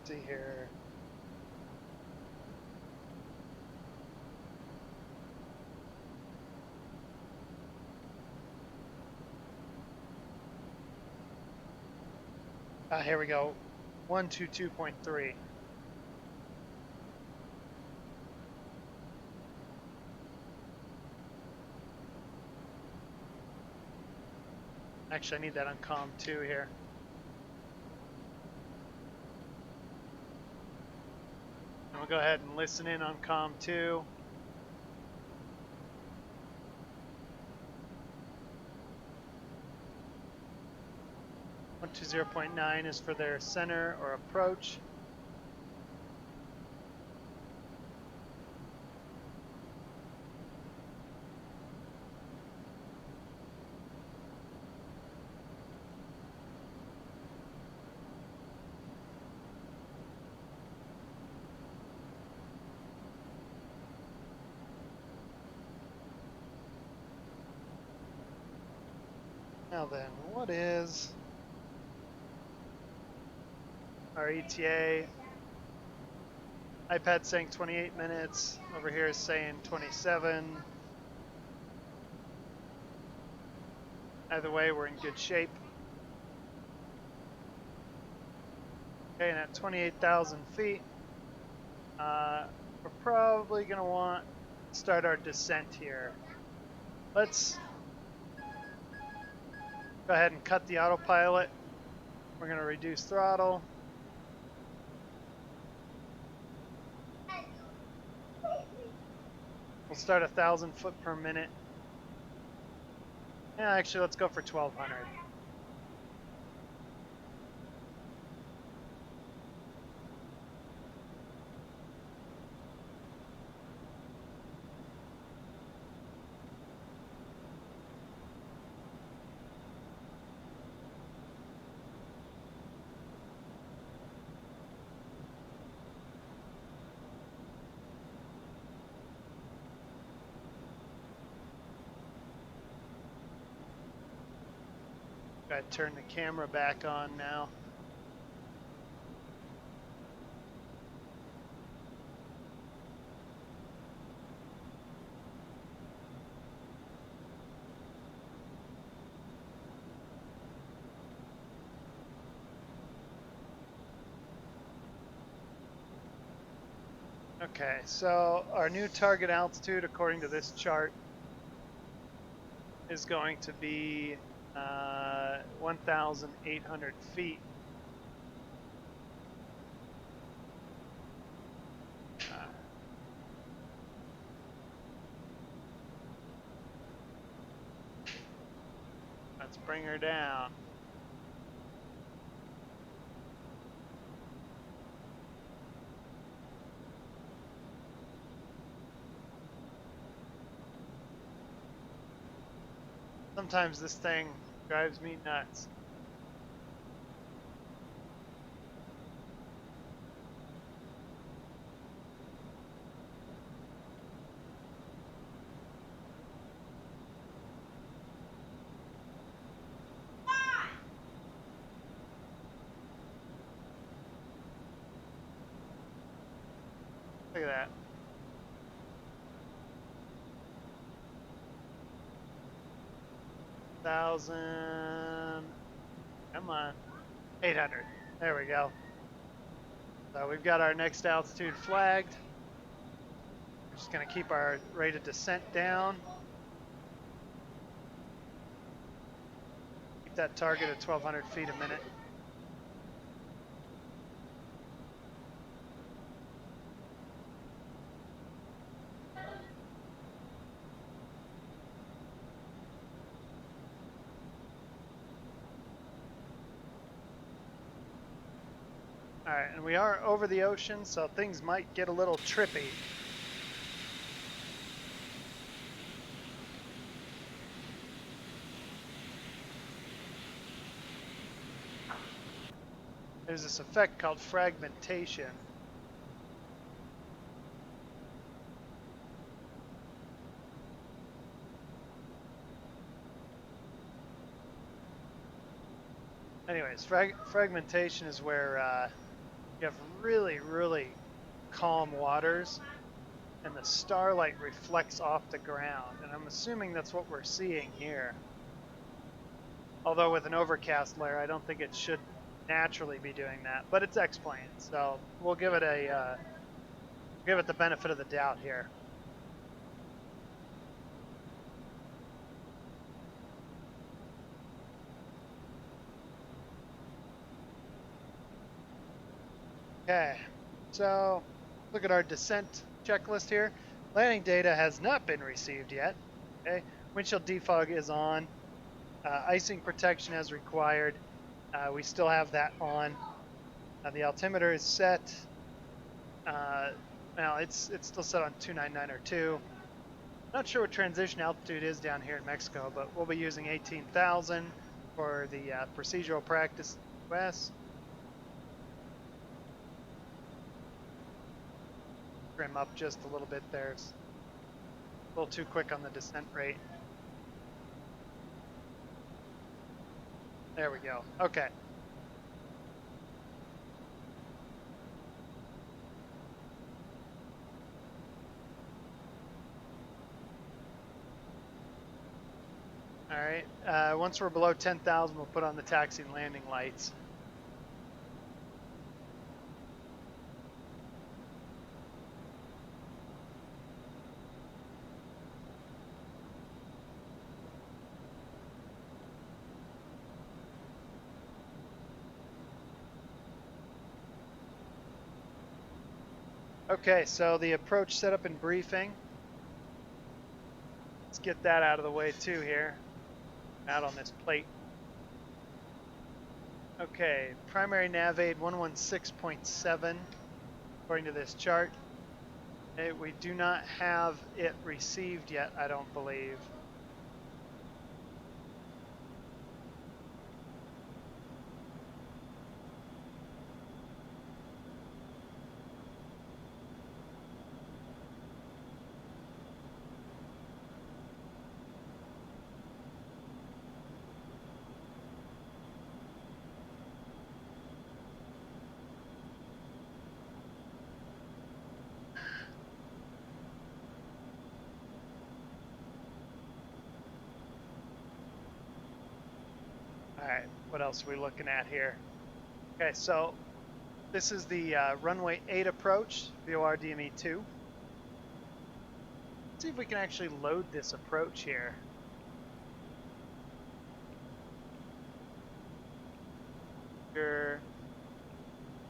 see here. Here we go. 122.3. Actually, I need that on COM 2 here. I'm gonna go ahead and listen in on COM 2. .9 is for their center or approach. Now then, what is our ETA? iPad saying 28 minutes. Over here is saying 27. Either way, we're in good shape. Okay, and at 28,000 feet, we're probably going to want to start our descent here. Let's go ahead and cut the autopilot. We're going to reduce throttle. We'll start 1,000 foot per minute. Yeah, actually, let's go for 1,200. Gotta turn the camera back on now. Okay, so our new target altitude, according to this chart, is going to be 1,800 feet. Let's bring her down. Sometimes this thing drives me nuts. Look at that. Thousand. Come on. 800. There we go. So we've got our next altitude flagged. We're just going to keep our rate of descent down. Keep that target at 1,200 feet a minute. All right, and we are over the ocean, so things might get a little trippy. There's this effect called fragmentation. Anyways, fragmentation is where you have really, really calm waters and the starlight reflects off the ground. And I'm assuming that's what we're seeing here. Although with an overcast layer, I don't think it should naturally be doing that, but it's X-plane, so we'll give it the benefit of the doubt here. Okay, so look at our descent checklist here. Landing data has not been received yet. Okay, windshield defog is on. Icing protection as required. We still have that on. The altimeter is set. Now it's still set on 29902. Not sure what transition altitude is down here in Mexico, but we'll be using 18,000 for the procedural practice in the US. Trim up just a little bit there. It's a little too quick on the descent rate. There we go. Okay. All right. Once we're below 10,000, we'll put on the taxi and landing lights. Okay, so the approach setup and briefing. Let's get that out of the way too here. Out on this plate. Okay, primary nav aid 116.7 according to this chart. We do not have it received yet, I don't believe. All right, what else are we looking at here? Okay, so this is the runway 8 approach, VOR DME 2. Let's see if we can actually load this approach here. Here,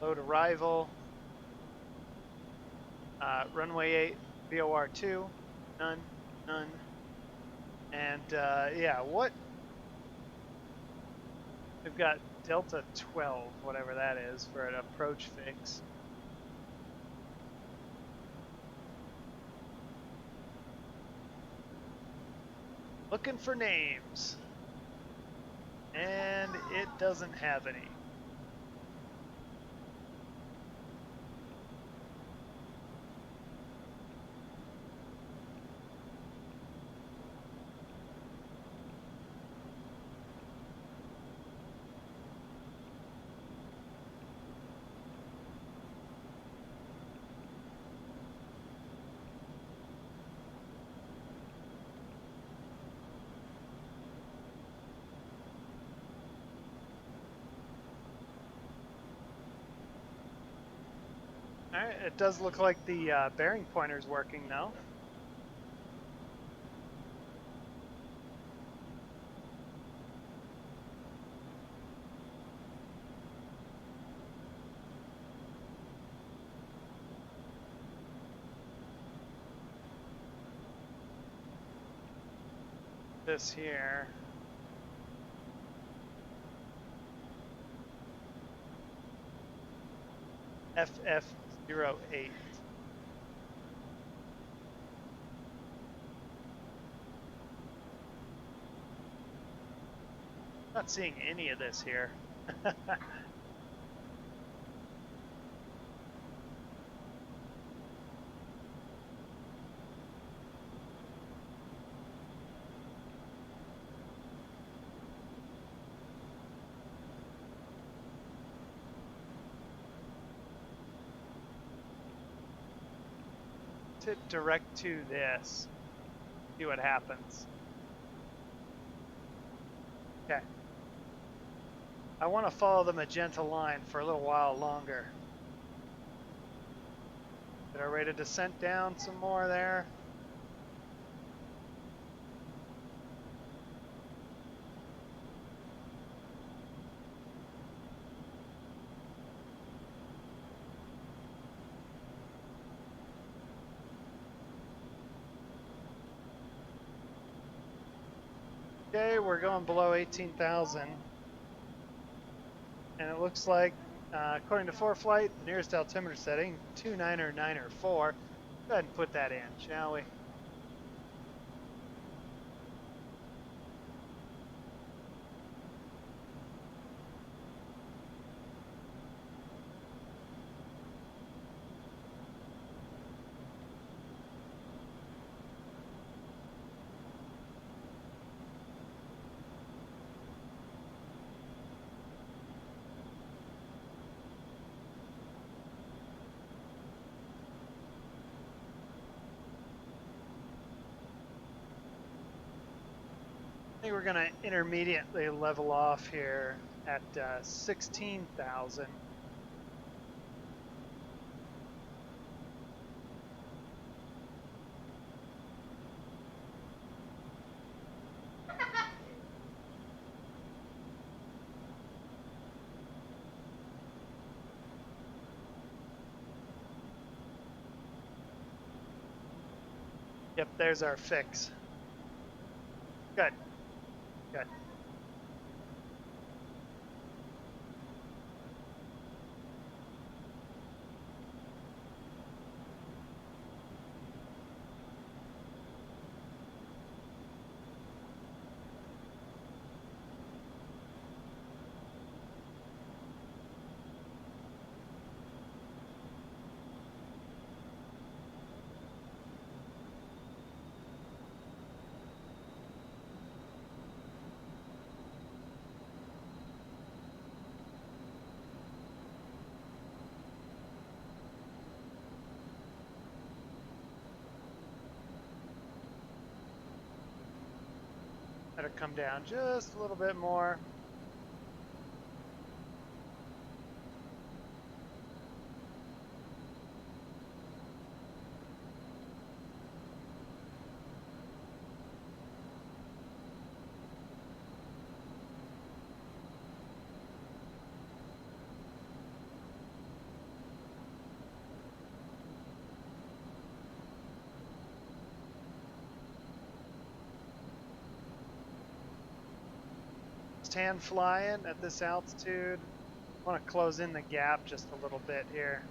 load arrival, runway 8, VOR 2, none, none. And yeah, what? We've got Delta 12, whatever that is, for an approach fix. Looking for names. And it doesn't have any. All right, it does look like the bearing pointer's working now. This here. FF08. Not seeing any of this here. Hit direct to this. See what happens. Okay. I want to follow the magenta line for a little while longer. Get our rate of descent down some more there. Okay, we're going below 18,000. And it looks like, according to ForeFlight, the nearest altimeter setting, 29904. Go ahead and put that in, shall we? think we're gonna intermediately level off here at 16,000. Yep, there's our fix. Good, good. Let it come down just a little bit more. Hand flying at this altitude. I want to close in the gap just a little bit here.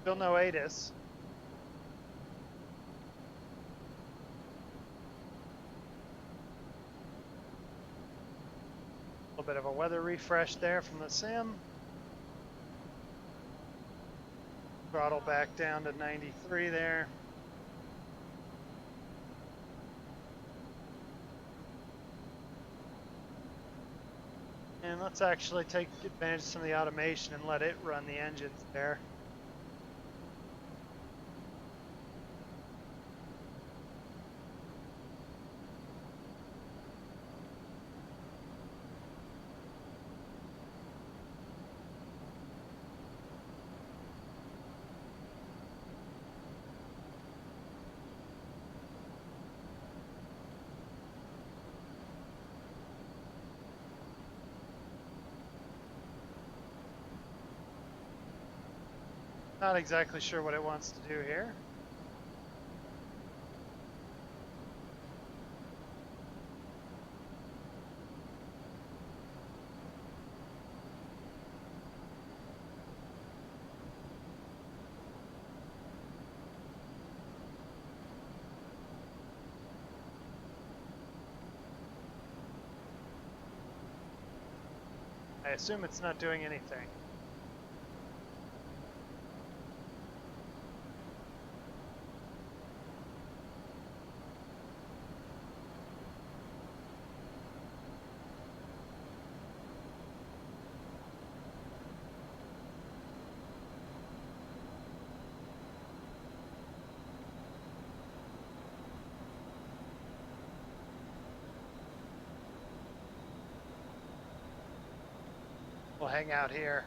Still no ATIS. A little bit of a weather refresh there from the sim. Throttle back down to 93 there. And let's actually take advantage of some of the automation and let it run the engines there. Not exactly sure what it wants to do here. I assume it's not doing anything. We'll hang out here.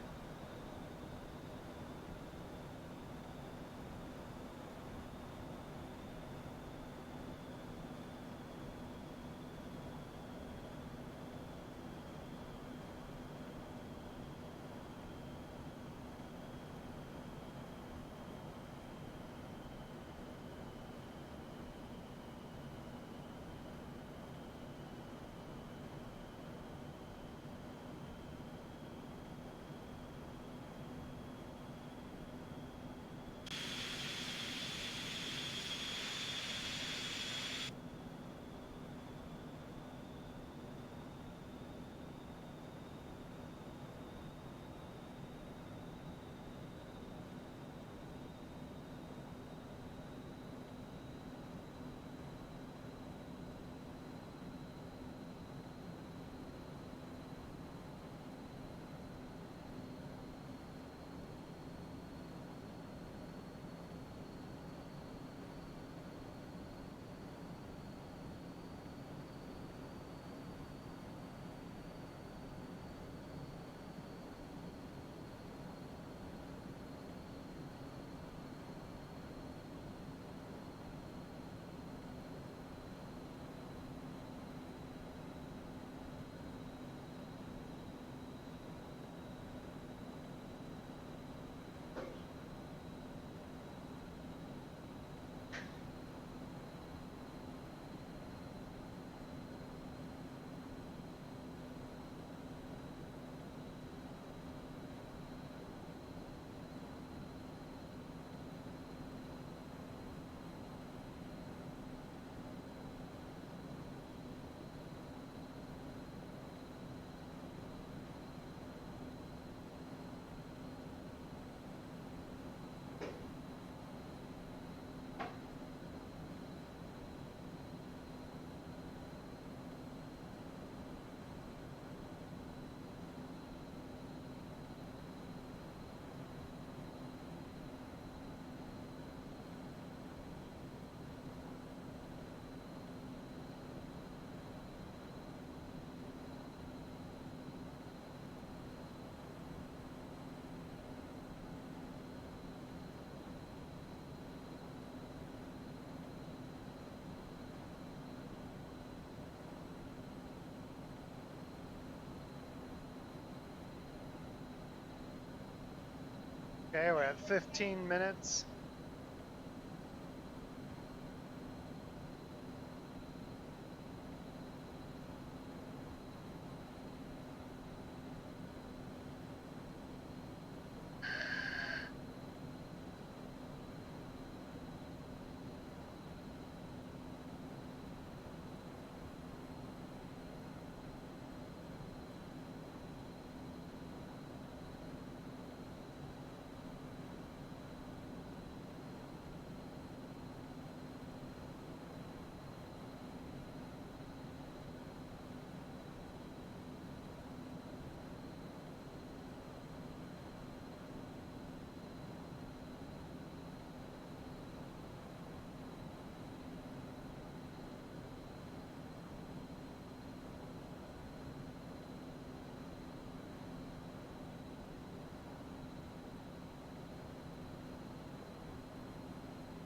Okay, we're at 15 minutes.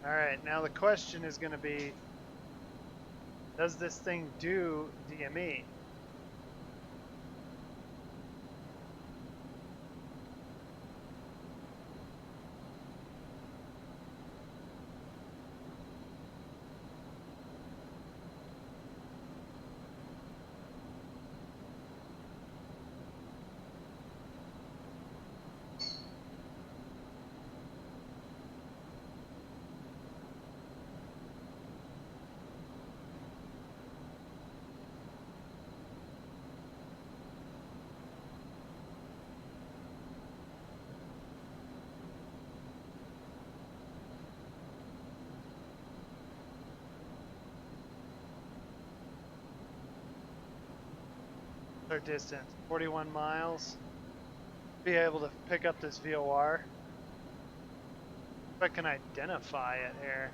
All right, now the question is going to be, does this thing do DME? Their distance, 41 miles. Be able to pick up this VOR. If I can identify it here.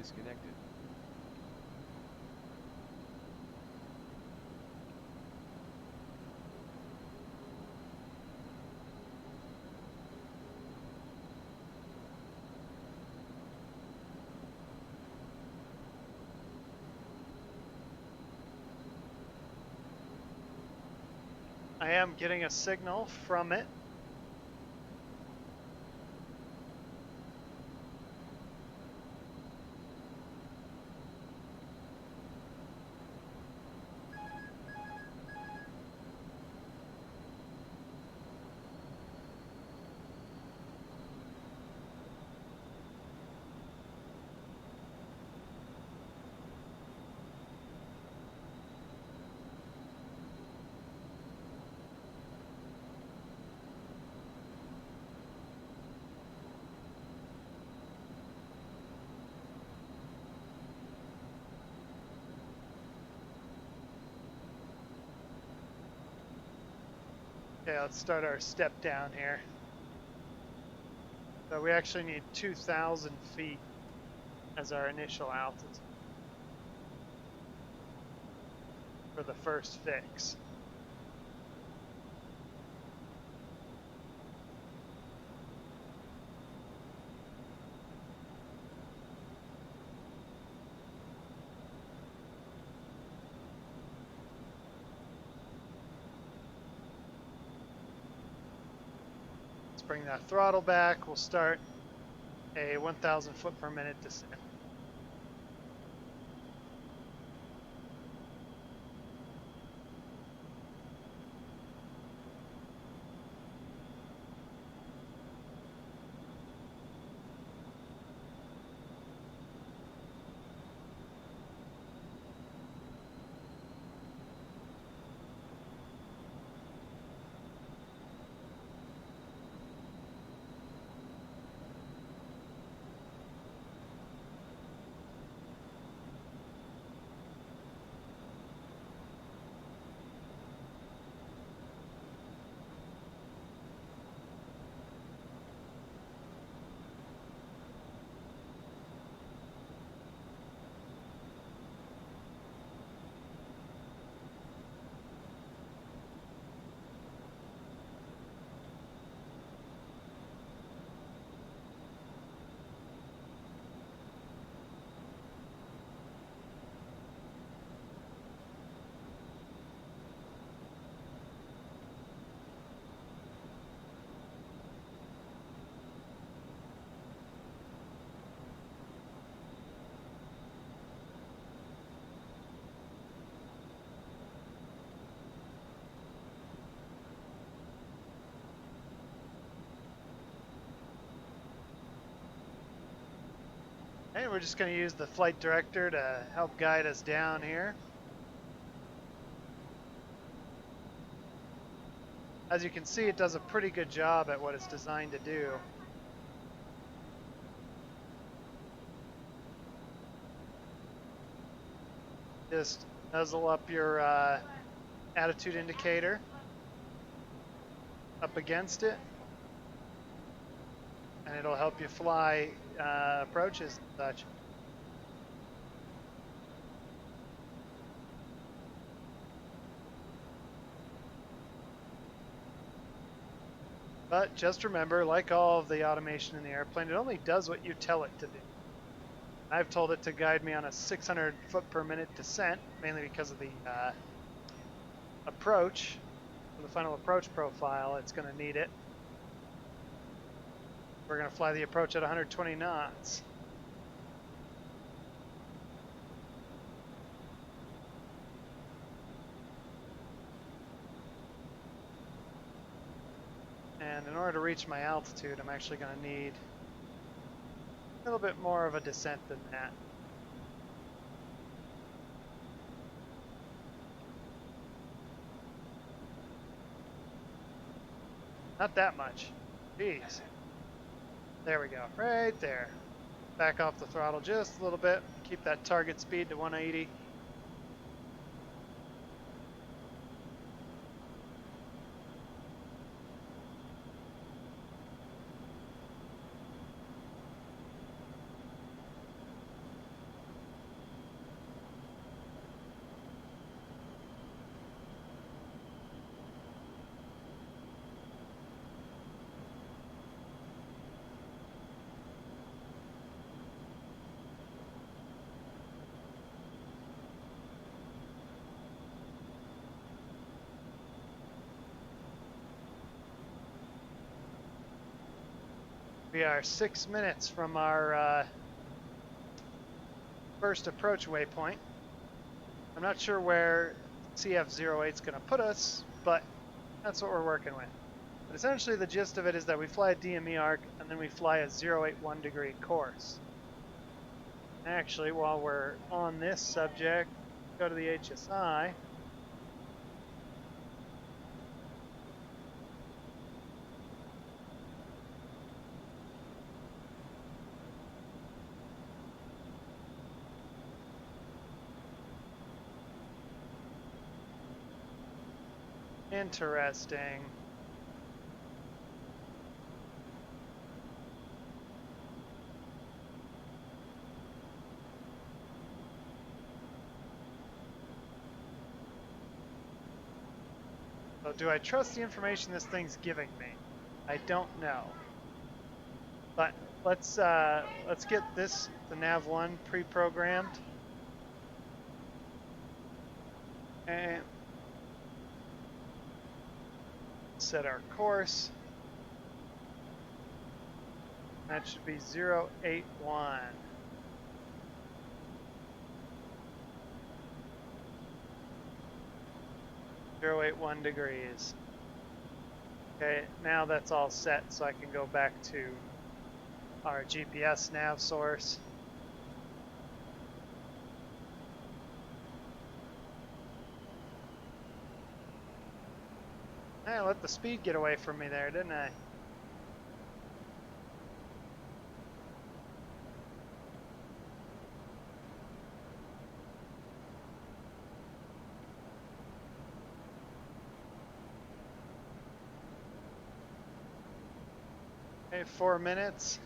disconnected. I am getting a signal from it. Okay, let's start our step down here. So we actually need 2,000 feet as our initial altitude for the first fix. Let's bring that throttle back. We'll start a 1,000 foot per minute descent. And we're just going to use the flight director to help guide us down here. As you can see, it does a pretty good job at what it's designed to do. Just nuzzle up your attitude indicator up against it, and it'll help you fly approaches and such. But just remember, like all of the automation in the airplane, it only does what you tell it to do. I've told it to guide me on a 600 foot per minute descent, mainly because of the approach, the final approach profile. It's going to need it. We're going to fly the approach at 120 knots. And in order to reach my altitude, I'm actually going to need a little bit more of a descent than that. Not that much. Jeez. There we go. Right there. Back off the throttle just a little bit. Keep that target speed to 180. We are 6 minutes from our first approach waypoint. I'm not sure where CF08 is going to put us, but that's what we're working with. But essentially the gist of it is that we fly a DME arc and then we fly a 081 degree course. Actually, while we're on this subject, go to the HSI. Interesting. So do I trust the information this thing's giving me? I don't know. But let's get this, the nav1 pre-programmed. And set our course. That should be 081. degrees. Okay, now that's all set, so I can go back to our GPS nav source. I let the speed get away from me there, didn't I? Okay, 4 minutes.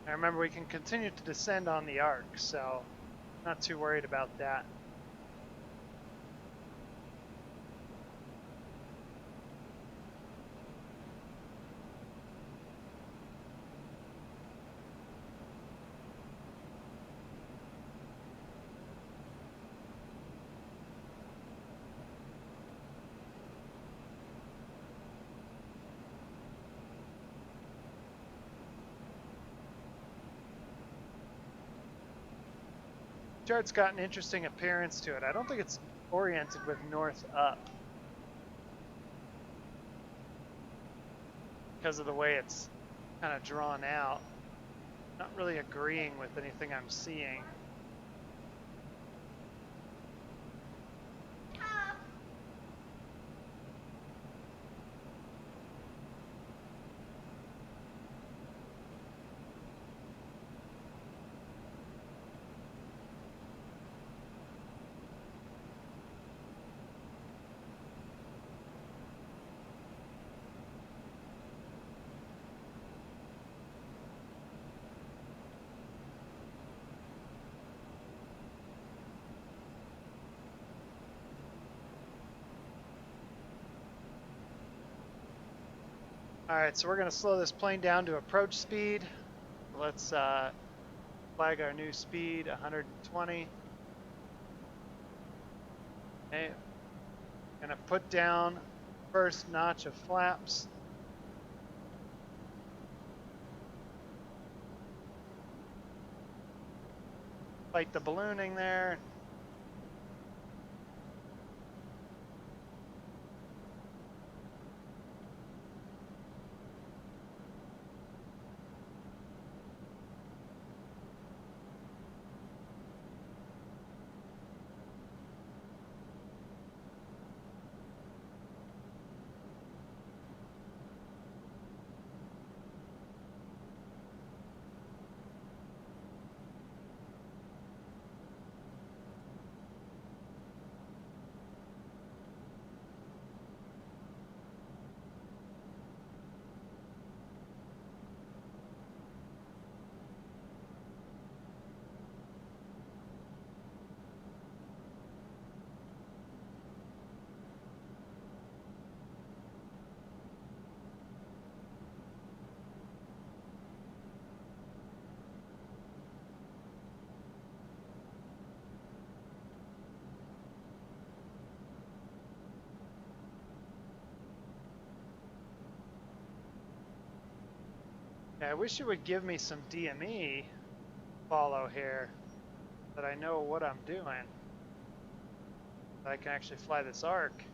I remember we can continue to descend on the arc, so not too worried about that. Chart's got an interesting appearance to it. I don't think it's oriented with north up because of the way it's kind of drawn out. Not really agreeing with anything I'm seeing. Alright, so we're going to slow this plane down to approach speed. Let's flag our new speed, 120. Okay. Going to put down first notch of flaps. Fight the ballooning there. Yeah, I wish it would give me some DME follow here, that I know what I'm doing. That I can actually fly this arc.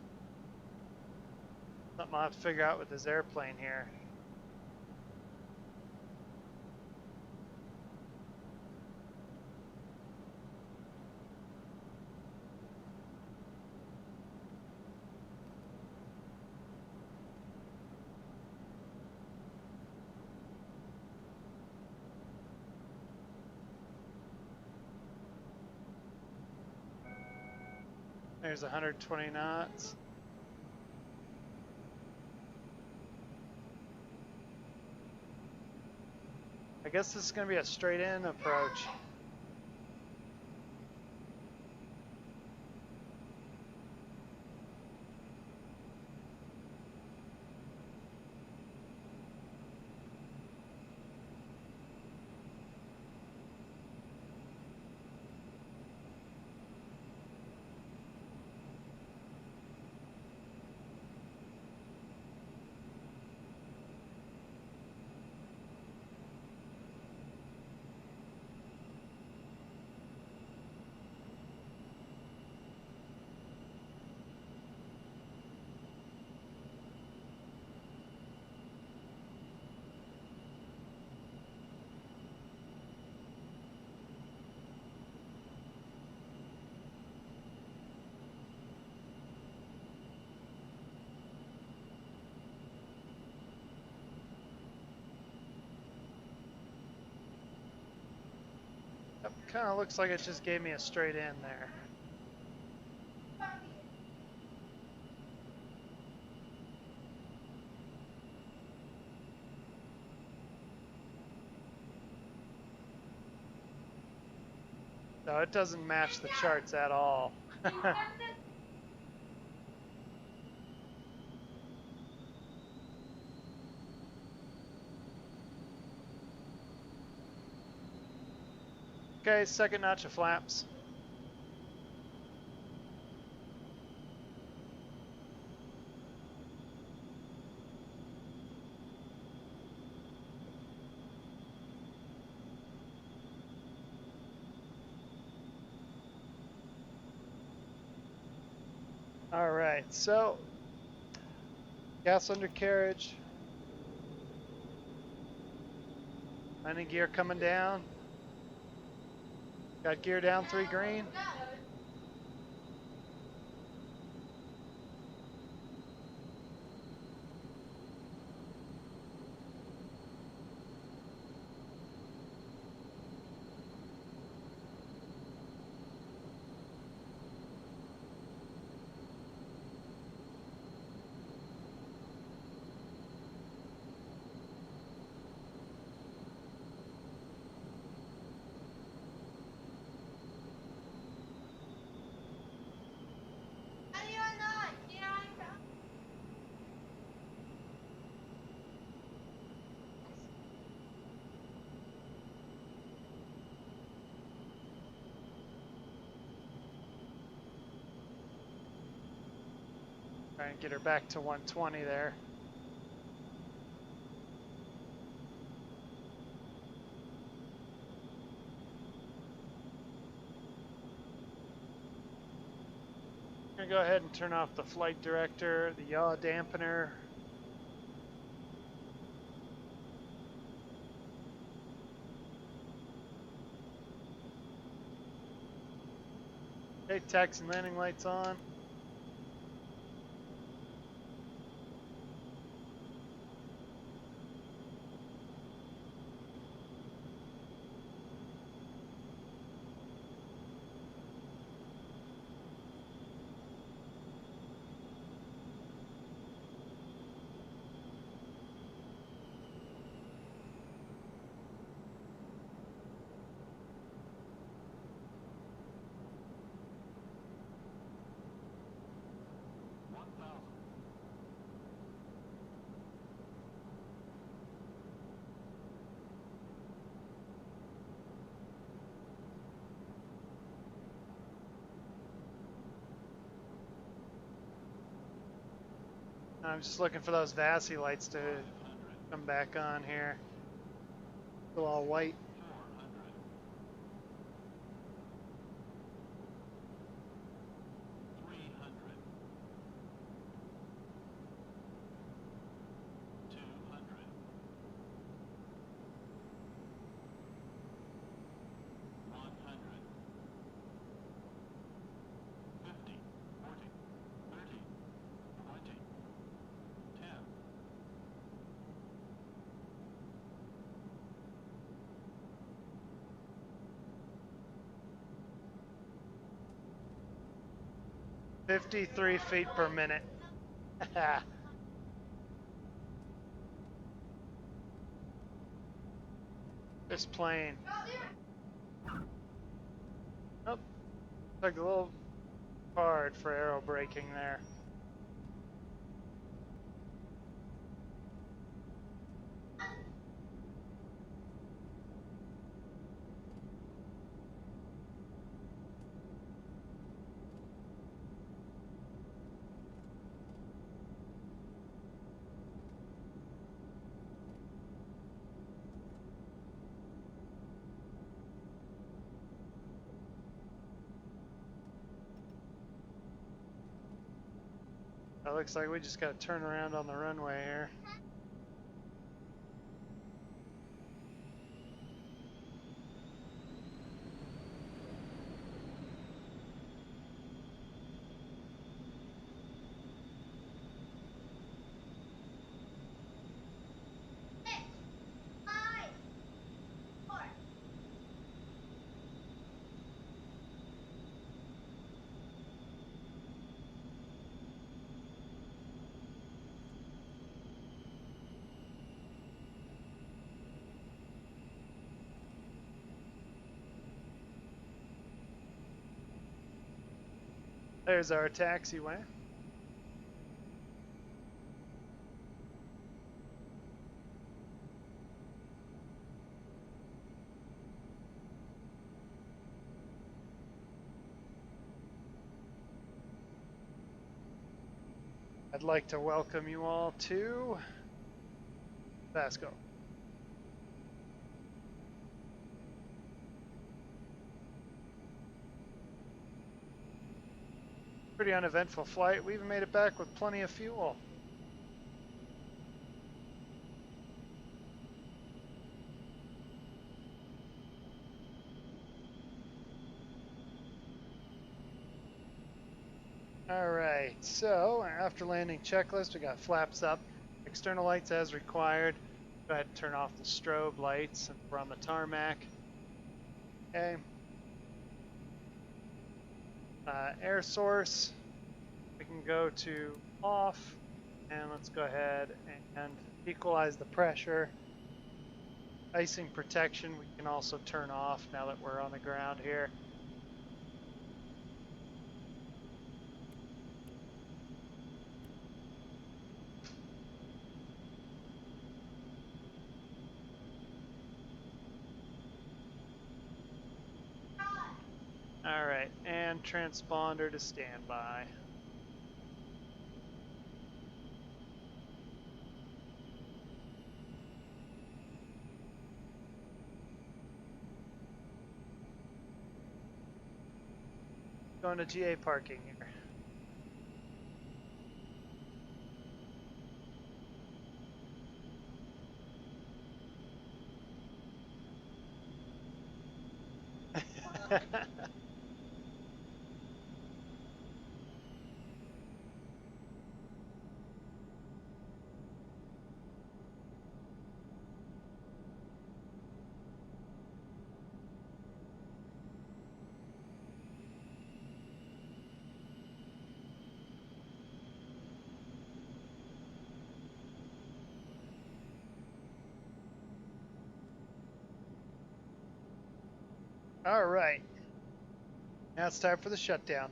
Something I'll have to figure out with this airplane here. There's 120 knots. I guess this is going to be a straight in approach. Kind of looks like it just gave me a straight in there. So it doesn't match the charts at all. Okay, second notch of flaps. All right, so gas undercarriage, landing gear coming down. Got gear down 3 green. Try and get her back to 120 there. I'm gonna go ahead and turn off the flight director, the yaw dampener. Okay, taxi and landing lights on. I'm just looking for those VASI lights to come back on here. Still all white. $53 feet per minute. This plane. Oh, took a little hard for aero braking there. It looks like we just got to turn around on the runway here. There's our taxiway. I'd like to welcome you all to Vasco. Pretty uneventful flight. We even made it back with plenty of fuel. Alright, so after landing checklist, we got flaps up, external lights as required. Go ahead and turn off the strobe lights and we're on the tarmac. Okay. Air source, we can go to off, and let's go ahead and equalize the pressure. Icing protection we can also turn off now that we're on the ground here. Alright, and transponder to standby. Going to GA parking here. All right, now it's time for the shutdown.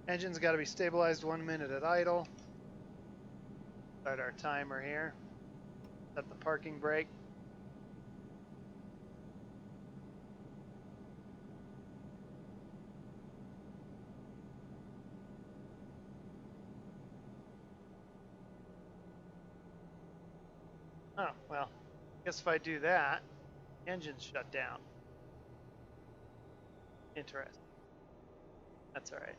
Engine's got to be stabilized 1 minute at idle. Start our timer here. Set the parking brake. Oh, well, Guess if I do that, engine's shut down. Interesting. That's all right.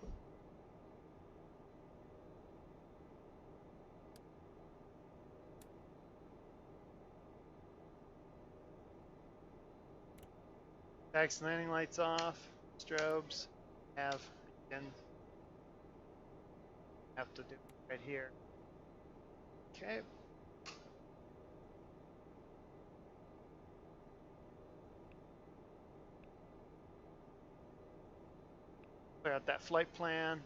Taxi landing lights off, strobes, again, have to do it right here. Okay. Clear out that flight plan,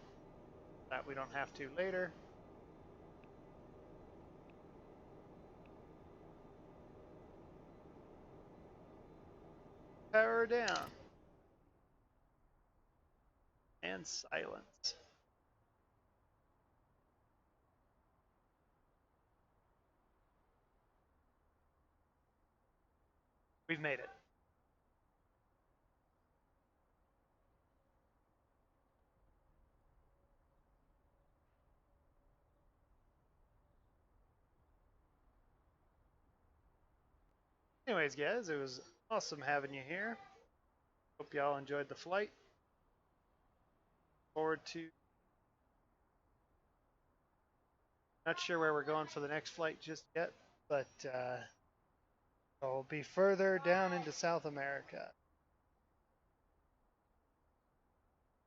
that we don't have to later. Power down. And silence. We've made it. Anyways, guys, it was awesome having you here. Hope y'all enjoyed the flight. Forward to. Not sure where we're going for the next flight just yet, but we'll be further down into South America.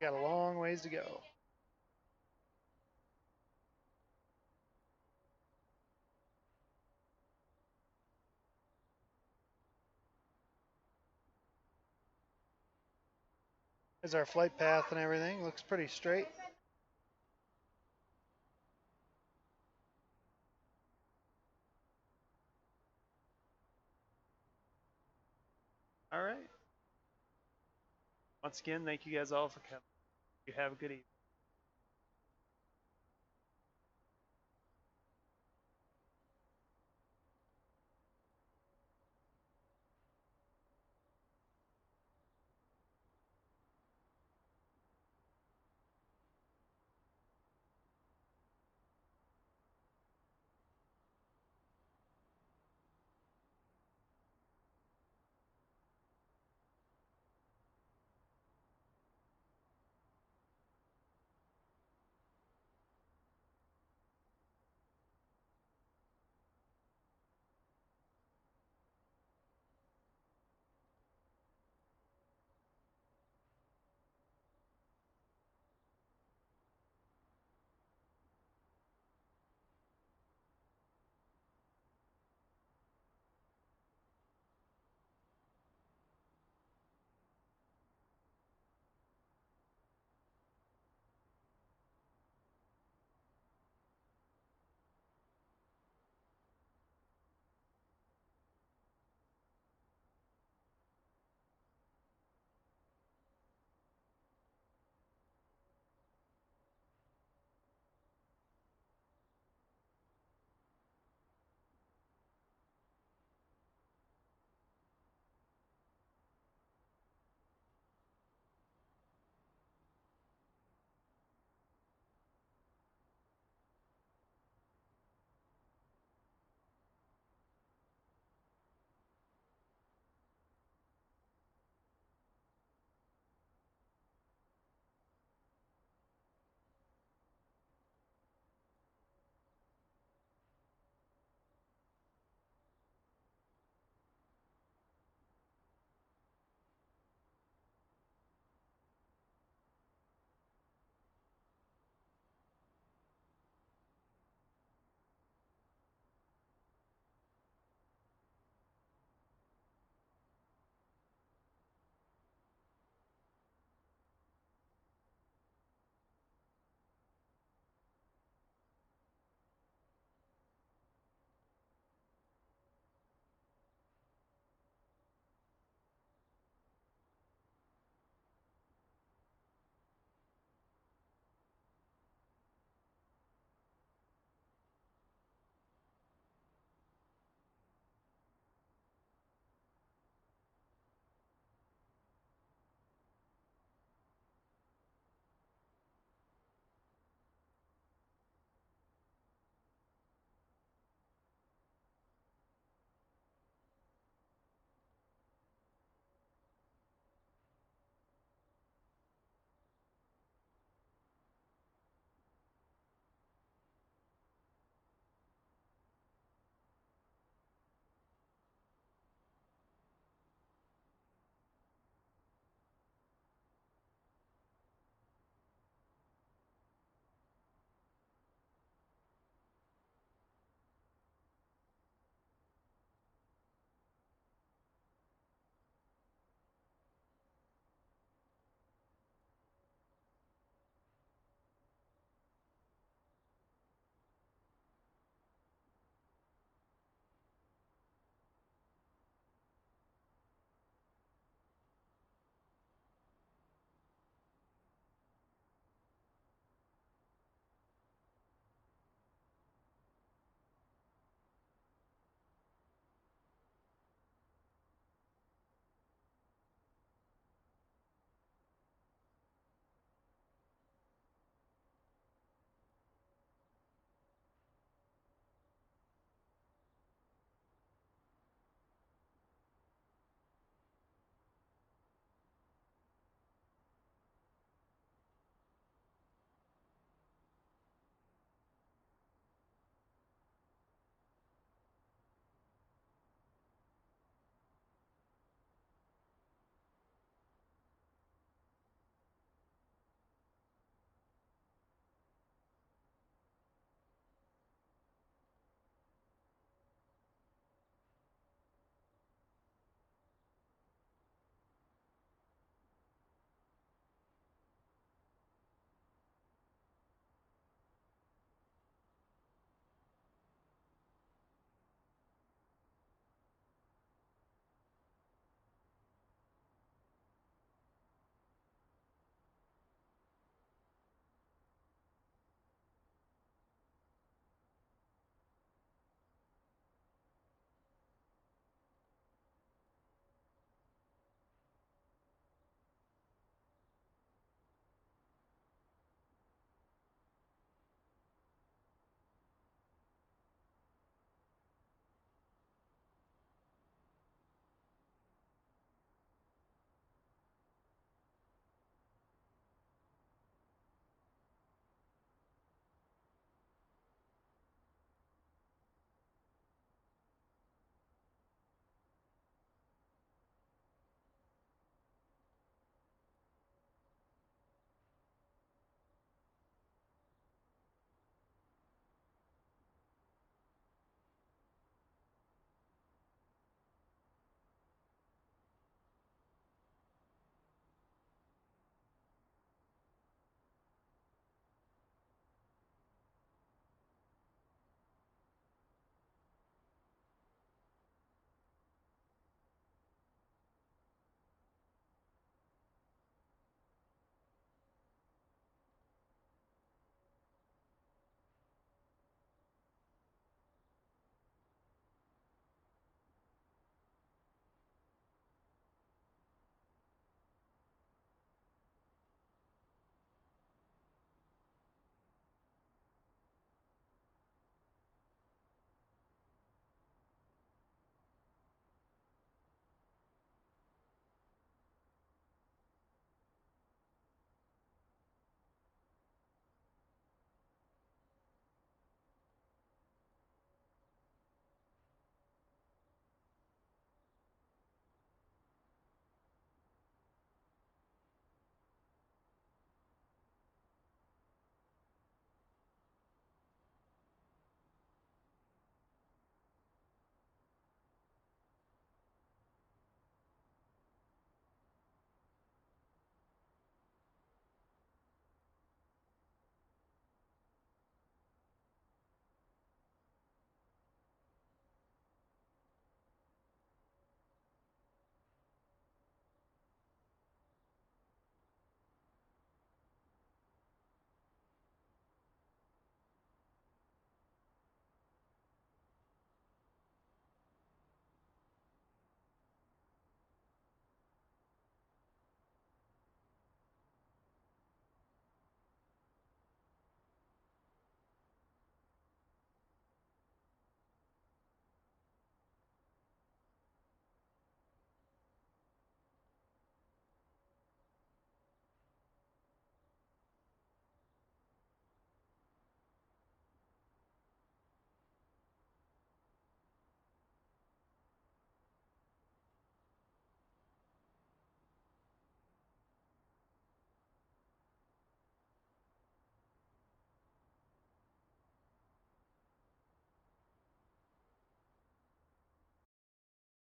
Got a long ways to go. Here's our flight path and everything. Looks pretty straight. All right. Once again, thank you guys all for coming. You have a good evening.